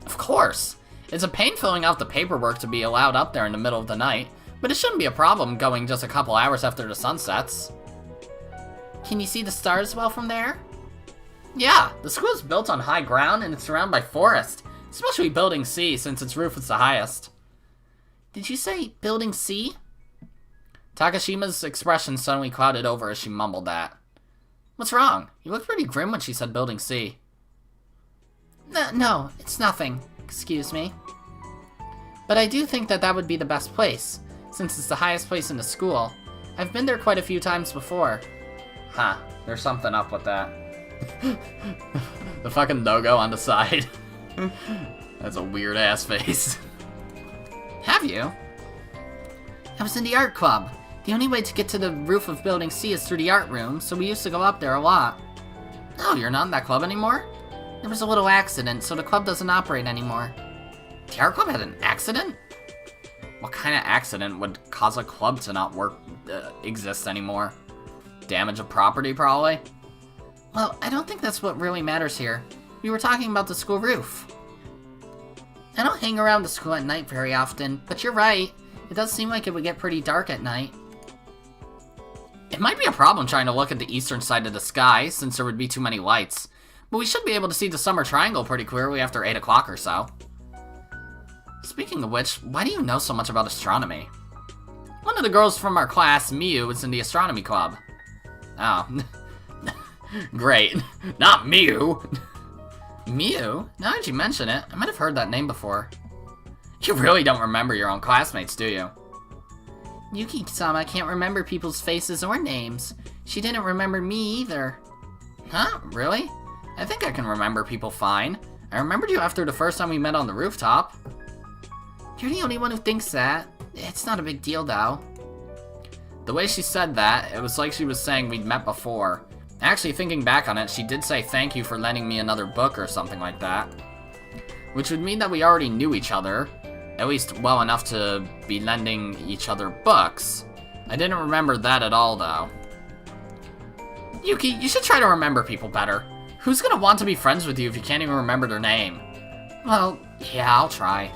Of course. It's a pain filling out the paperwork to be allowed up there in the middle of the night, but it shouldn't be a problem going just a couple hours after the sun sets. Can you see the stars well from there? Yeah, the school is built on high ground and it's surrounded by forest, especially Building C since its roof is the highest. Did you say Building C? Takashima's expression suddenly clouded over as she mumbled that. What's wrong? You looked pretty grim when she said Building C. No, it's nothing. Excuse me. But I do think that would be the best place, since it's the highest place in the school. I've been there quite a few times before. Huh, there's something up with that. The fucking logo on the side. That's a weird ass face. Have you? I was in the art club. The only way to get to the roof of Building C is through the art room, so we used to go up there a lot. Oh, you're not in that club anymore? There was a little accident, so the club doesn't operate anymore. The art club had an accident? What kind of accident would cause a club to not exist anymore? Damage of property, probably? Well, I don't think that's what really matters here. We were talking about the school roof. I don't hang around the school at night very often, but you're right. It does seem like it would get pretty dark at night. It might be a problem trying to look at the eastern side of the sky, since there would be too many lights. But we should be able to see the summer triangle pretty clearly after 8 o'clock or so. Speaking of which, why do you know so much about astronomy? One of the girls from our class, Miyu, is in the astronomy club. Oh. Great. Not Miyu! Miyu? Now that you mention it, I might have heard that name before. You really don't remember your own classmates, do you? Yuki-sama can't remember people's faces or names. She didn't remember me either. Huh? Really? I think I can remember people fine. I remembered you after the first time we met on the rooftop. You're the only one who thinks that. It's not a big deal, though. The way she said that, it was like she was saying we'd met before. Actually, thinking back on it, she did say thank you for lending me another book or something like that. Which would mean that we already knew each other. At least well enough to be lending each other books. I didn't remember that at all, though. Yuki, you should try to remember people better. Who's gonna want to be friends with you if you can't even remember their name? Well, yeah, I'll try.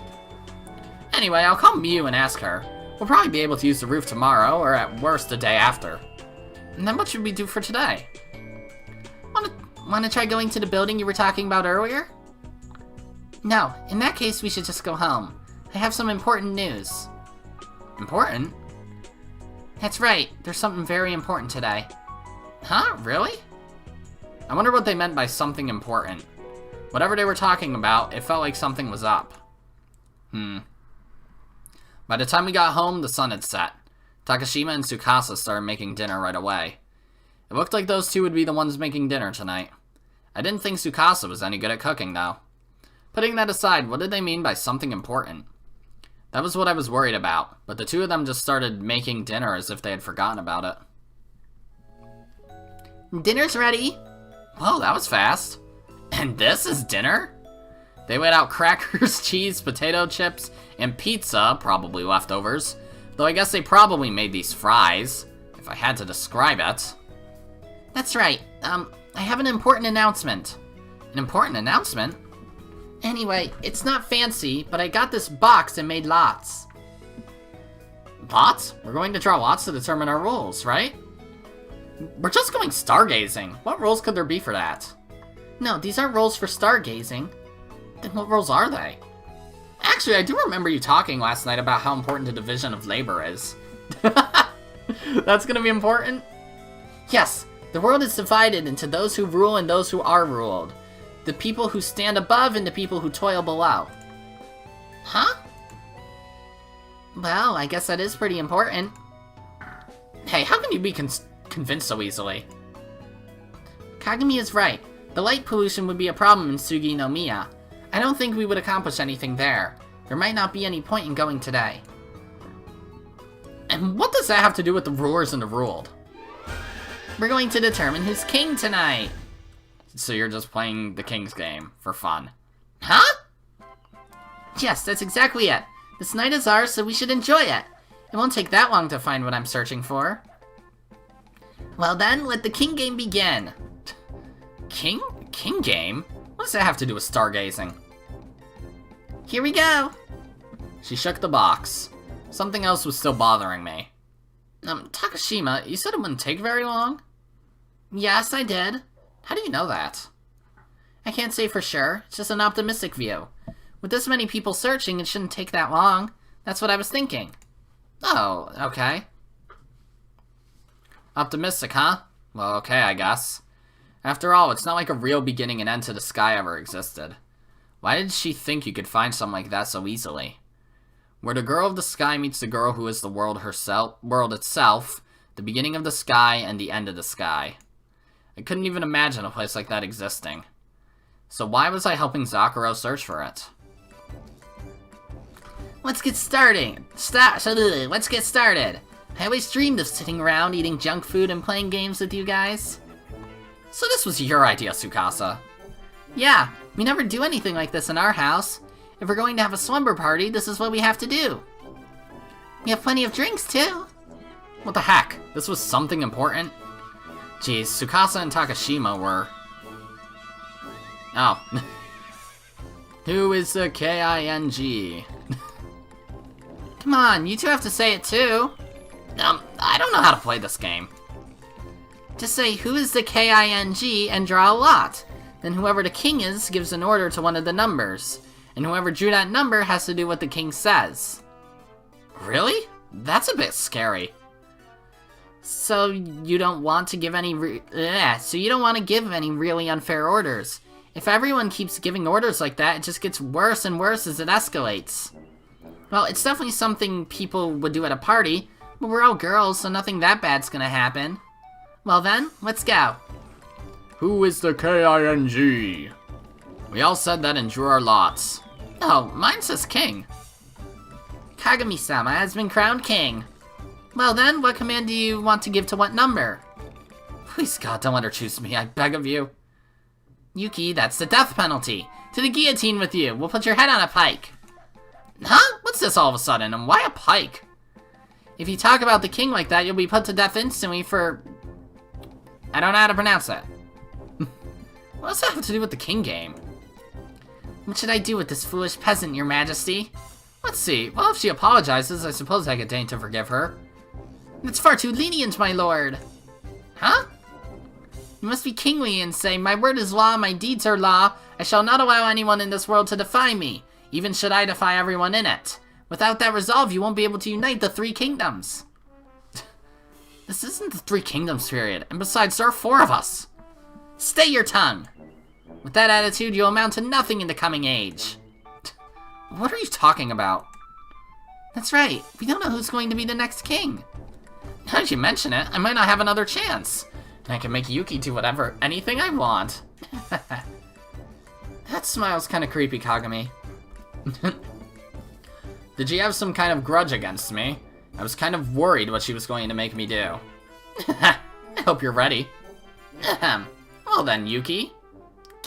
Anyway, I'll call Miyu and ask her. We'll probably be able to use the roof tomorrow, or at worst, the day after. And then what should we do for today? Wanna try going to the building you were talking about earlier? No, in that case, we should just go home. I have some important news. Important? That's right, there's something very important today. Huh? Really? I wonder what they meant by something important. Whatever they were talking about, it felt like something was up. By the time we got home, the sun had set. Takashima and Tsukasa started making dinner right away. It looked like those two would be the ones making dinner tonight. I didn't think Tsukasa was any good at cooking, though. Putting that aside, what did they mean by something important? That was what I was worried about, but the two of them just started making dinner as if they had forgotten about it. Dinner's ready! Whoa, that was fast. And this is dinner? They laid out crackers, cheese, potato chips, and pizza, probably leftovers. Though I guess they probably made these fries, if I had to describe it. That's right. I have an important announcement. An important announcement? Anyway, it's not fancy, but I got this box and made lots. Lots? We're going to draw lots to determine our rules, right? We're just going stargazing. What rules could there be for that? No, these aren't rules for stargazing. Then what rules are they? Actually, I do remember you talking last night about how important the division of labor is. That's gonna be important? Yes, the world is divided into those who rule and those who are ruled. The people who stand above and the people who toil below. Huh? Well, I guess that is pretty important. Hey, how can you be convinced so easily? Kagami is right. The light pollution would be a problem in Sugi no Miya. I don't think we would accomplish anything there. There might not be any point in going today. And what does that have to do with the rulers and the ruled? We're going to determine who's king tonight. So you're just playing the king's game for fun. Huh? Yes, that's exactly it. This night is ours, so we should enjoy it. It won't take that long to find what I'm searching for. Well then, let the king game begin. King? King game? What does that have to do with stargazing? Here we go. She shook the box. Something else was still bothering me. Takashima, you said it wouldn't take very long? Yes, I did. How do you know that? I can't say for sure. It's just an optimistic view. With this many people searching, it shouldn't take that long. That's what I was thinking. Oh, okay. Optimistic, huh? Well, okay, I guess. After all, it's not like a real beginning and end to the sky ever existed. Why did she think you could find something like that so easily? Where the girl of the sky meets the girl who is the world itself, the beginning of the sky and the end of the sky. I couldn't even imagine a place like that existing. So why was I helping Zakuro search for it? Let's get started. Let's get started. I always dreamed of sitting around eating junk food and playing games with you guys. So this was your idea, Tsukasa. Yeah, we never do anything like this in our house. If we're going to have a slumber party, this is what we have to do. We have plenty of drinks, too. What the heck? This was something important? Geez, Tsukasa and Takashima were... Oh. Who is the King? Come on, you two have to say it, too. I don't know how to play this game. Just say, who is the King, and draw a lot. Then whoever the king is gives an order to one of the numbers. And whoever drew that number has to do what the king says. Really? That's a bit scary. So you don't want to give any really unfair orders. If everyone keeps giving orders like that, it just gets worse and worse as it escalates. Well, it's definitely something people would do at a party, but we're all girls, so nothing that bad's gonna happen. Well then, let's go. Who is the King? We all said that and drew our lots. Oh, mine says king. Kagami-sama has been crowned king. Well then, what command do you want to give to what number? Please God, don't let her choose me, I beg of you. Yuki, that's the death penalty. To the guillotine with you. We'll put your head on a pike. Huh? What's this all of a sudden, and why a pike? If you talk about the king like that, you'll be put to death instantly for... I don't know how to pronounce it. What does that have to do with the king game? What should I do with this foolish peasant, your majesty? Let's see. Well, if she apologizes, I suppose I could deign to forgive her. That's far too lenient, my lord. Huh? You must be kingly and say, my word is law, my deeds are law. I shall not allow anyone in this world to defy me, even should I defy everyone in it. Without that resolve, you won't be able to unite the three kingdoms. This isn't the Three Kingdoms period, and besides, there are 4 of us. Stay your tongue. With that attitude, you'll amount to nothing in the coming age. What are you talking about? That's right, we don't know who's going to be the next king. Now that you mention it, I might not have another chance. And I can make Yuki do anything I want. That smile's kind of creepy, Kagami. Did she have some kind of grudge against me? I was kind of worried what she was going to make me do. I hope you're ready. Well then, Yuki.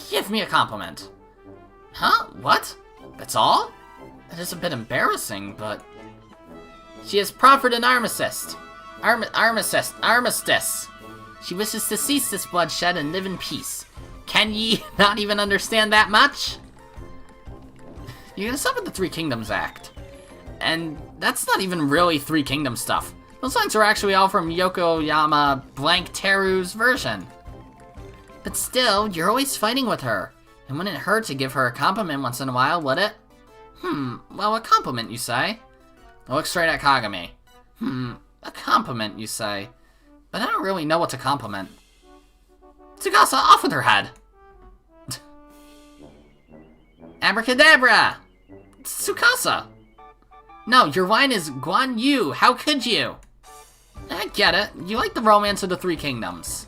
Give me a compliment. Huh? What? That's all? That is a bit embarrassing, but... She has proffered an armistice. Armistice. She wishes to cease this bloodshed and live in peace. Can ye not even understand that much? You're gonna stop at the Three Kingdoms Act. And that's not even really Three Kingdoms stuff. Those lines are actually all from Yokoyama Blank Teru's version. But still, you're always fighting with her. It wouldn't hurt to give her a compliment once in a while, would it? Well, a compliment, you say? I look straight at Kagami. A compliment, you say? But I don't really know what to compliment. Tsukasa, off with her head! Abracadabra! Tsukasa! No, your wine is Guan Yu. How could you? I get it. You like the romance of the Three Kingdoms.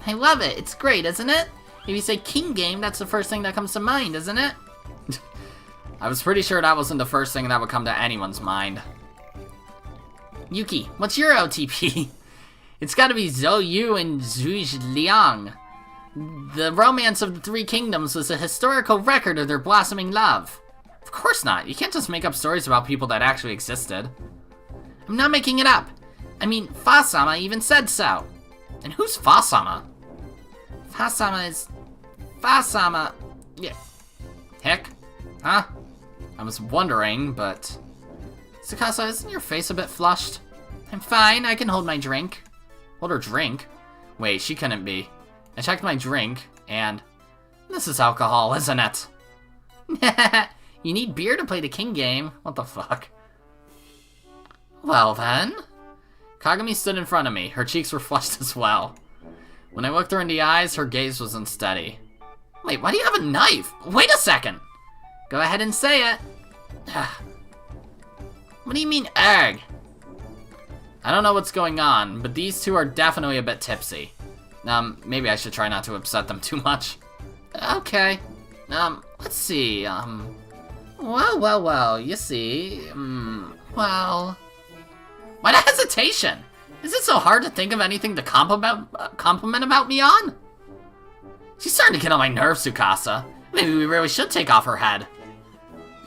I love it. It's great, isn't it? If you say king game, that's the first thing that comes to mind, isn't it? I was pretty sure that wasn't the first thing that would come to anyone's mind. Yuki, what's your OTP? It's gotta be Zhou Yu and Zhuge Liang. The romance of the Three Kingdoms was a historical record of their blossoming love. Of course not. You can't just make up stories about people that actually existed. I'm not making it up. I mean, Fa-sama even said so. And who's Fasama? Fasama is... Fasama... Yeah. Heck? Huh? I was wondering, but... Tsukasa, isn't your face a bit flushed? I'm fine, I can hold my drink. Hold her drink? Wait, she couldn't be. I checked my drink, and... This is alcohol, isn't it? You need beer to play the king game. What the fuck? Well then... Kagami stood in front of me. Her cheeks were flushed as well. When I looked her in the eyes, her gaze was unsteady. Wait, why do you have a knife? Wait a second! Go ahead and say it. What do you mean, egg? I don't know what's going on, but these two are definitely a bit tipsy. Maybe I should try not to upset them too much. Okay. Let's see, Well, you see, well... Why the hesitation? Is it so hard to think of anything to compliment about me on? She's starting to get on my nerves, Tsukasa. Maybe we really should take off her head.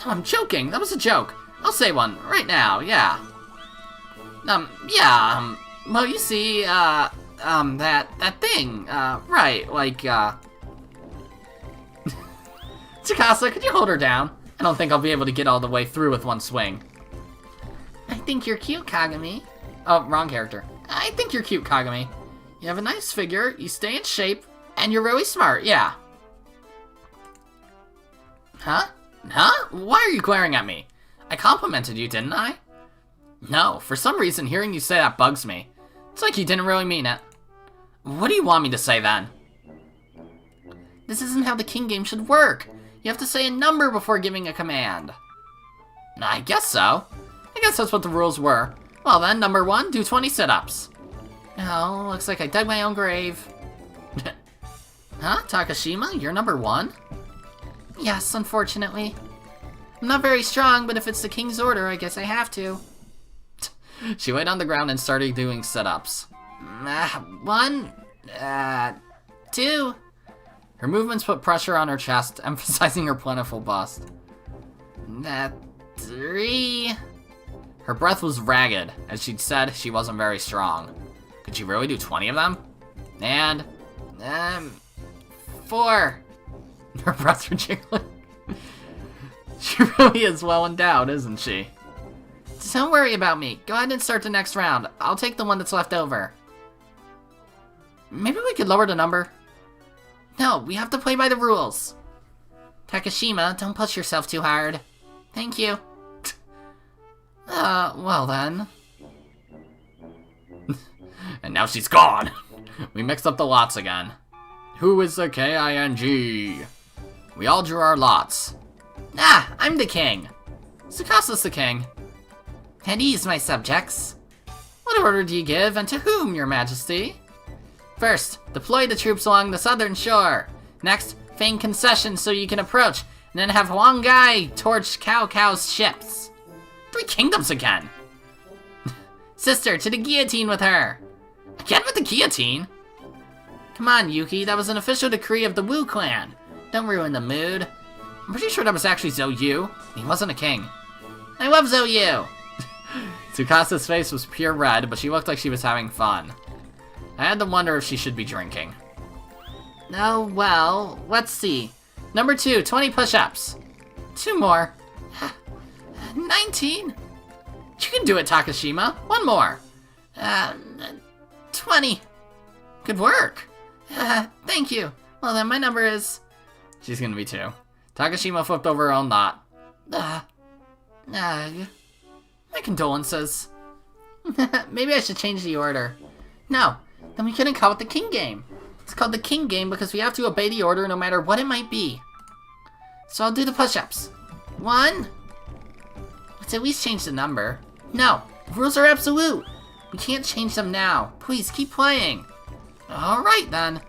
No, I'm joking. That was a joke. I'll say one right now, yeah. Well, you see, that thing, right, like, Tsukasa, could you hold her down? I don't think I'll be able to get all the way through with one swing. I think you're cute, Kagami. Oh, wrong character. I think you're cute, Kagami. You have a nice figure, you stay in shape, and you're really smart, yeah. Huh? Huh? Why are you glaring at me? I complimented you, didn't I? No, for some reason hearing you say that bugs me. It's like you didn't really mean it. What do you want me to say then? This isn't how the king game should work. You have to say a number before giving a command. I guess so. I guess that's what the rules were. Well then, number 1, do 20 sit-ups. Oh, looks like I dug my own grave. Huh? Takashima, you're number 1? Yes, unfortunately. I'm not very strong, but if it's the king's order, I guess I have to. She laid on the ground and started doing sit-ups. 1, 2. Her movements put pressure on her chest, emphasizing her plentiful bust. 3. Her breath was ragged, as she'd said she wasn't very strong. Could she really do 20 of them? And... 4. Her breaths were jiggling. She really is well endowed, isn't she? Don't worry about me. Go ahead and start the next round. I'll take the one that's left over. Maybe we could lower the number? No, we have to play by the rules. Takashima, don't push yourself too hard. Thank you. Well then. And now she's gone. We mixed up the lots again. Who is the King? We all drew our lots. Ah, I'm the king. Tsukasa's the king. At ease, my subjects. What order do you give, and to whom, your majesty? First, deploy the troops along the southern shore. Next, feign concessions so you can approach, and then have Huang Gai torch Cao-Cao's ships. 3 kingdoms again. Sister, to the guillotine with her. Again with the guillotine? Come on, Yuki, that was an official decree of the Wu clan. Don't ruin the mood. I'm pretty sure that was actually Zhou. He wasn't a king. I love Zhou. Tsukasa's face was pure red, but she looked like she was having fun. I had to wonder if she should be drinking. Oh, well, let's see. Number 2, 20 push-ups. 2 more. 19. You can do it, Takashima. 1 more. 20. Good work. Thank you. Well, then my number is... She's gonna be 2. Takashima flipped over her own lot. My condolences. Maybe I should change the order. No, then we couldn't call it the king game. It's called the king game because we have to obey the order no matter what it might be. So I'll do the push-ups. 1. Let's at least change the number. No, the rules are absolute. We can't change them now. Please, keep playing. Alright then.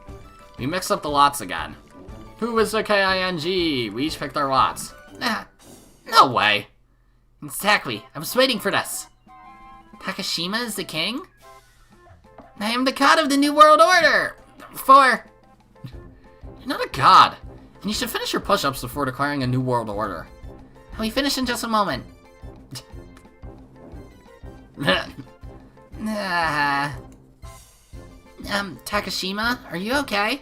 We mixed up the lots again. Who is the King? We each picked our lots. No way. Exactly. I was waiting for this. Takashima is the king? I am the god of the New World Order! 4. You're not a god. And you should finish your push-ups before declaring a New World Order. We finish in just a moment. Takashima, are you okay?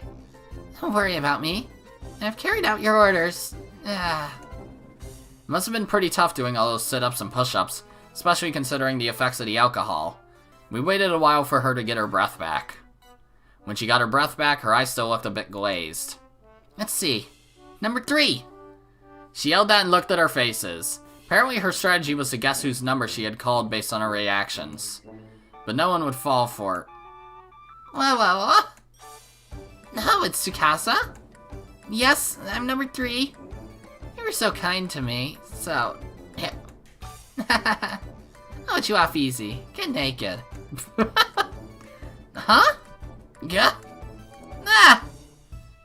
Don't worry about me. I've carried out your orders. It must have been pretty tough doing all those sit-ups and push-ups, especially considering the effects of the alcohol. We waited a while for her to get her breath back. When she got her breath back, her eyes still looked a bit glazed. Let's see. Number 3! She yelled that and looked at our faces. Apparently her strategy was to guess whose number she had called based on her reactions. But no one would fall for it. Whoa. No, it's Tsukasa. Yes, I'm number 3. You were so kind to me, so... Yeah. I'll let you off easy. Get naked. Huh? Yeah? Ah!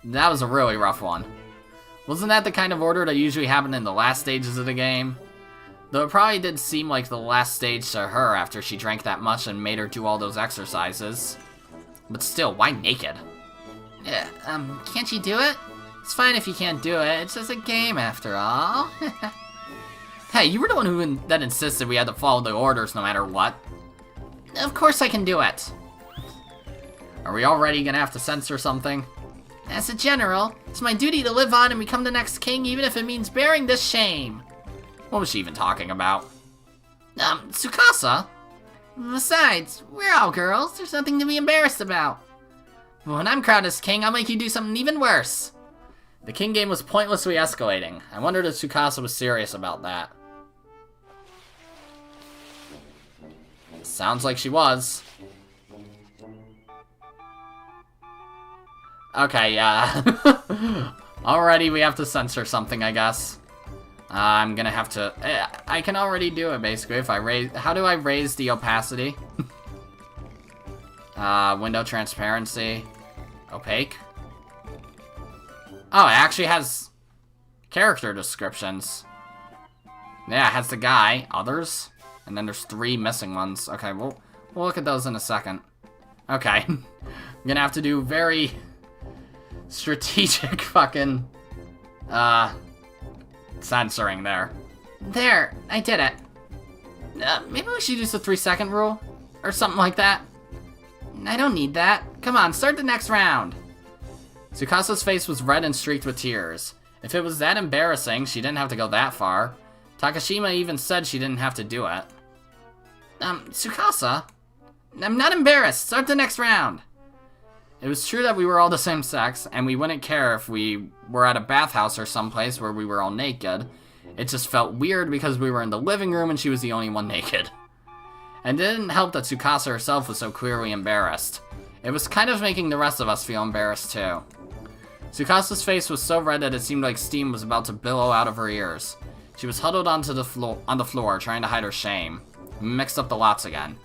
That was a really rough one. Wasn't that the kind of order that usually happened in the last stages of the game? Though it probably did seem like the last stage to her after she drank that much and made her do all those exercises. But still, why naked? Yeah, can't you do it? It's fine if you can't do it, it's just a game after all. Hey, you were the one that insisted we had to follow the orders no matter what. Of course I can do it. Are we already gonna have to censor something? As a general, it's my duty to live on and become the next king even if it means bearing this shame. What was she even talking about? Tsukasa? Besides, we're all girls, there's nothing to be embarrassed about. But when I'm crowned as king, I'll make you do something even worse. The king game was pointlessly escalating. I wondered if Tsukasa was serious about that. Sounds like she was. Okay, yeah. Already we have to censor something, I guess. I'm gonna have to... I can already do it, basically, if I raise... How do I raise the opacity? Window transparency. Opaque. Oh, it actually has character descriptions. Yeah, it has the guy, others, and then there's 3 missing ones. Okay, we'll look at those in a second. Okay. I'm gonna have to do very strategic fucking, censoring there. There, I did it. Maybe we should use the 3-second rule? Or something like that. I don't need that. Come on, start the next round. Tsukasa's face was red and streaked with tears. If it was that embarrassing, she didn't have to go that far. Takashima even said she didn't have to do it. Tsukasa? I'm not embarrassed. Start the next round. It was true that we were all the same sex, and we wouldn't care if we were at a bathhouse or someplace where we were all naked. It just felt weird because we were in the living room and she was the only one naked. And it didn't help that Tsukasa herself was so clearly embarrassed. It was kind of making the rest of us feel embarrassed too. Tsukasa's face was so red that it seemed like steam was about to billow out of her ears. She was huddled on the floor, trying to hide her shame. We mixed up the lots again.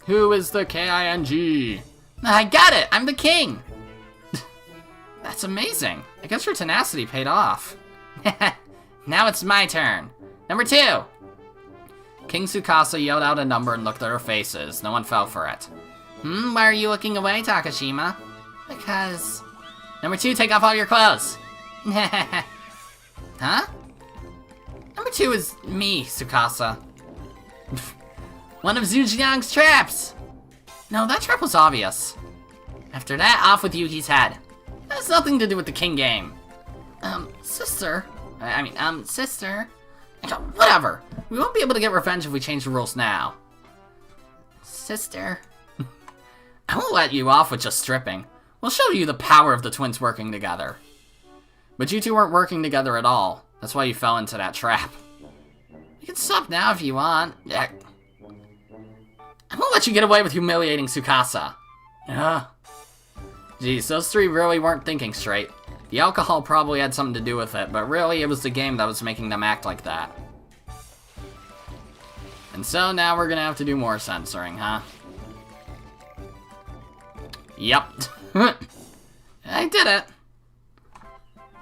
Who is the King? I got it! I'm the king! That's amazing. I guess your tenacity paid off. Now it's my turn. Number 2! King Tsukasa yelled out a number and looked at our faces. No one fell for it. Why are you looking away, Takashima? Because... Number 2, take off all your clothes. Huh? Number 2 is me, Tsukasa. One of Zhujiang's traps! No, that trap was obvious. After that, off with Yuki's head. That has nothing to do with the king game. Sister. Sister. Whatever. We won't be able to get revenge if we change the rules now. Sister. I won't let you off with just stripping. We'll show you the power of the twins working together. But you two weren't working together at all. That's why you fell into that trap. You can stop now if you want. I won't let you get away with humiliating Tsukasa. Geez, those 3 really weren't thinking straight. The alcohol probably had something to do with it, but really it was the game that was making them act like that. And so now we're gonna have to do more censoring, huh? Yep. I did it.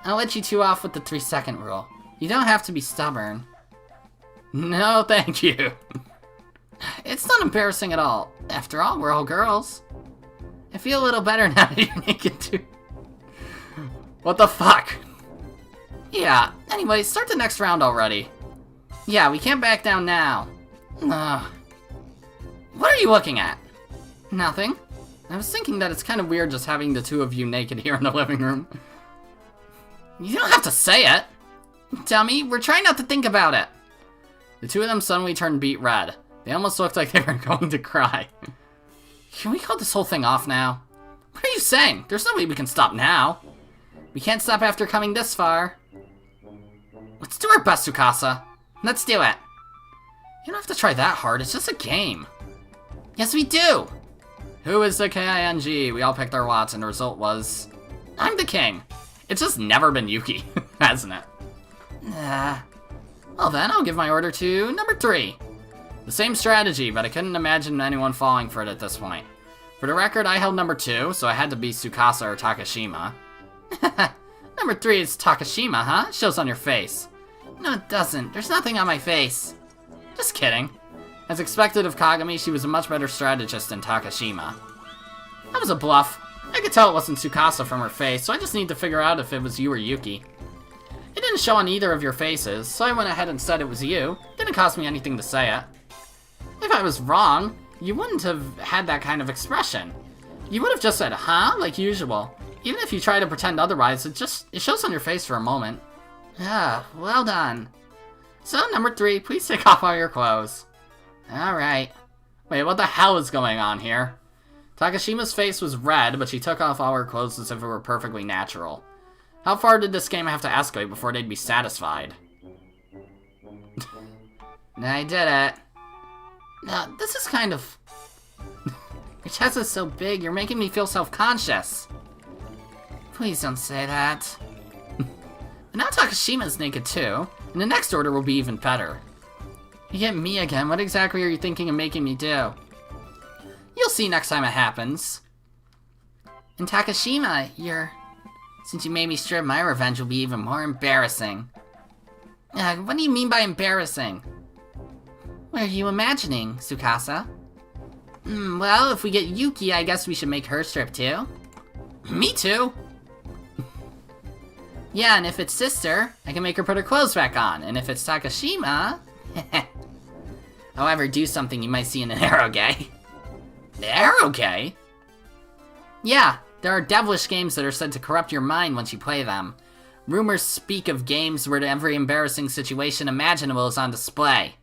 I'll let you 2 off with the 3-second rule. You don't have to be stubborn. No, thank you. It's not embarrassing at all. After all, we're all girls. I feel a little better now that you're naked too. What the fuck? Yeah, anyway, start the next round already. Yeah, we can't back down now. What are you looking at? Nothing. I was thinking that it's kind of weird just having the two of you naked here in the living room. You don't have to say it. Dummy, we're trying not to think about it. The two of them suddenly turned beet red. They almost looked like they were going to cry. Can we call this whole thing off now? What are you saying? There's no way we can stop now. We can't stop after coming this far. Let's do our best, Tsukasa. Let's do it. You don't have to try that hard, it's just a game. Yes, we do. Who is the King? We all picked our lots and the result was... I'm the king. It's just never been Yuki, hasn't it? Well then, I'll give my order to number 3. The same strategy, but I couldn't imagine anyone falling for it at this point. For the record, I held number 2, so I had to be Tsukasa or Takashima. Number 3 is Takashima, huh? It shows on your face. No, it doesn't. There's nothing on my face. Just kidding. As expected of Kagami, she was a much better strategist than Takashima. That was a bluff. I could tell it wasn't Tsukasa from her face, so I just need to figure out if it was you or Yuki. It didn't show on either of your faces, so I went ahead and said it was you. Didn't cost me anything to say it. If I was wrong, you wouldn't have had that kind of expression. You would have just said, huh, like usual. Even if you try to pretend otherwise, it shows on your face for a moment. Ah, well done. So, number 3, please take off all your clothes. Alright. Wait, what the hell is going on here? Takashima's face was red, but she took off all her clothes as if it were perfectly natural. How far did this game have to escalate before they'd be satisfied? I did it. Now, this is kind of... Your chest is so big, you're making me feel self-conscious. Please don't say that. But now Takashima's naked too, and the next order will be even better. You get me again, what exactly are you thinking of making me do? You'll see next time it happens. And Takashima, since you made me strip, my revenge will be even more embarrassing. What do you mean by embarrassing? What are you imagining, Tsukasa? Well, if we get Yuki, I guess we should make her strip too. Me too? Yeah, and if it's sister, I can make her put her clothes back on. And if it's Takashima... However, do something you might see in an eroge. Eroge? Yeah, there are devilish games that are said to corrupt your mind once you play them. Rumors speak of games where every embarrassing situation imaginable is on display.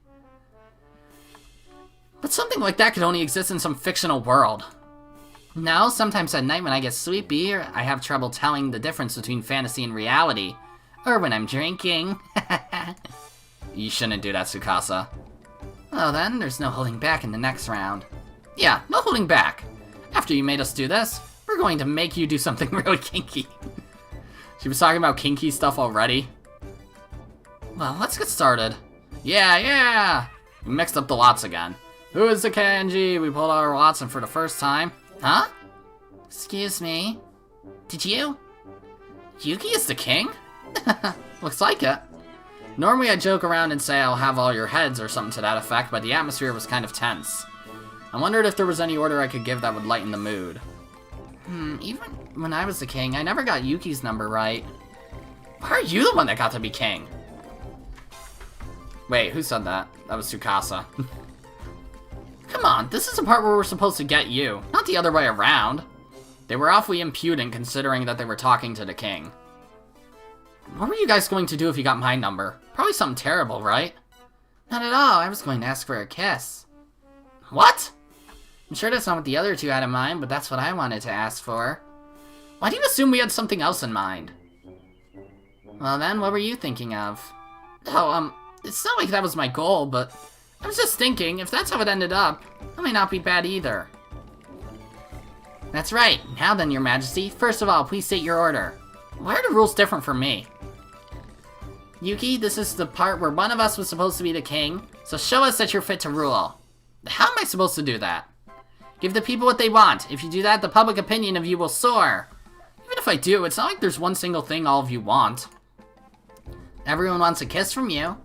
But something like that could only exist in some fictional world. No, sometimes at night when I get sleepy, or I have trouble telling the difference between fantasy and reality. Or when I'm drinking. You shouldn't do that, Tsukasa. Well then, there's no holding back in the next round. Yeah, no holding back. After you made us do this, we're going to make you do something really kinky. She was talking about kinky stuff already. Well, let's get started. Yeah! We mixed up the lots again. Who is the Kanji? We pulled out our lots and for the first time. Huh? Excuse me? Did you? Yuki is the king? Looks like it. Normally I joke around and say I'll have all your heads or something to that effect, but the atmosphere was kind of tense. I wondered if there was any order I could give that would lighten the mood. Even when I was the king, I never got Yuki's number right. Why are you the one that got to be king? Wait, who said that? That was Tsukasa. Come on, this is the part where we're supposed to get you, not the other way around. They were awfully impudent considering that they were talking to the king. What were you guys going to do if you got my number? Probably something terrible, right? Not at all, I was going to ask for a kiss. What? I'm sure that's not what the other two had in mind, but that's what I wanted to ask for. Why do you assume we had something else in mind? Well then, what were you thinking of? Oh, it's not like that was my goal, but I was just thinking, if that's how it ended up, that may not be bad either. That's right. Now then, Your Majesty, first of all, please state your order. Why are the rules different from me? Yuki, this is the part where one of us was supposed to be the king, so show us that you're fit to rule. How am I supposed to do that? Give the people what they want. If you do that, the public opinion of you will soar. Even if I do, it's not like there's one single thing all of you want. Everyone wants a kiss from you.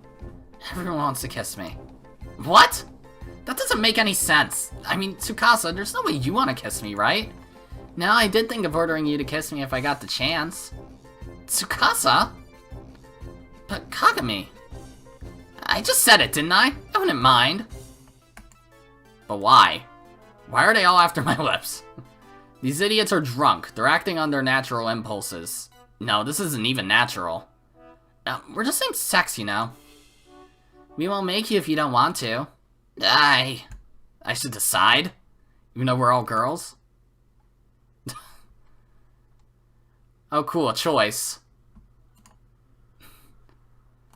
Everyone wants to kiss me. What? That doesn't make any sense. I mean, Tsukasa, there's no way you want to kiss me, right? No, I did think of ordering you to kiss me if I got the chance. Tsukasa? But Kagami... I just said it, didn't I? I wouldn't mind. But why? Why are they all after my lips? These idiots are drunk. They're acting on their natural impulses. No, this isn't even natural. We're just saying sex, you know. We won't make you if you don't want to. I should decide? Even though we're all girls? Oh, cool, a choice.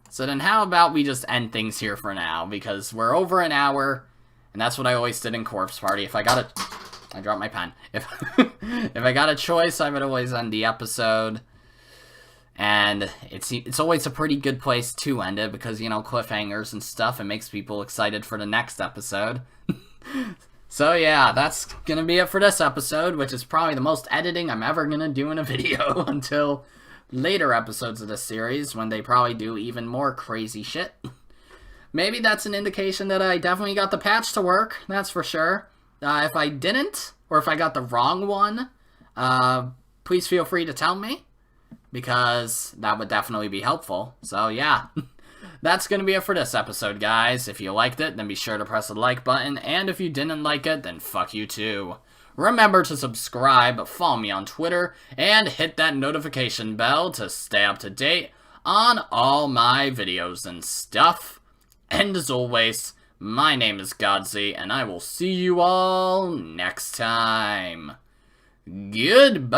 So then how about we just end things here for now, because we're over an hour, and that's what I always did in Corpse Party. If I got I dropped my pen. If I got a choice, I would always end the episode. And it's always a pretty good place to end it, because, you know, cliffhangers and stuff, it makes people excited for the next episode. So yeah, that's gonna be it for this episode, which is probably the most editing I'm ever gonna do in a video until later episodes of this series, when they probably do even more crazy shit. Maybe that's an indication that I definitely got the patch to work, that's for sure. If I didn't, or if I got the wrong one, please feel free to tell me, because that would definitely be helpful. So yeah, that's going to be it for this episode, guys. If you liked it, then be sure to press the like button, and if you didn't like it, then fuck you too. Remember to subscribe, follow me on Twitter, and hit that notification bell to stay up to date on all my videos and stuff. And as always, my name is Godzi, and I will see you all next time. Goodbye!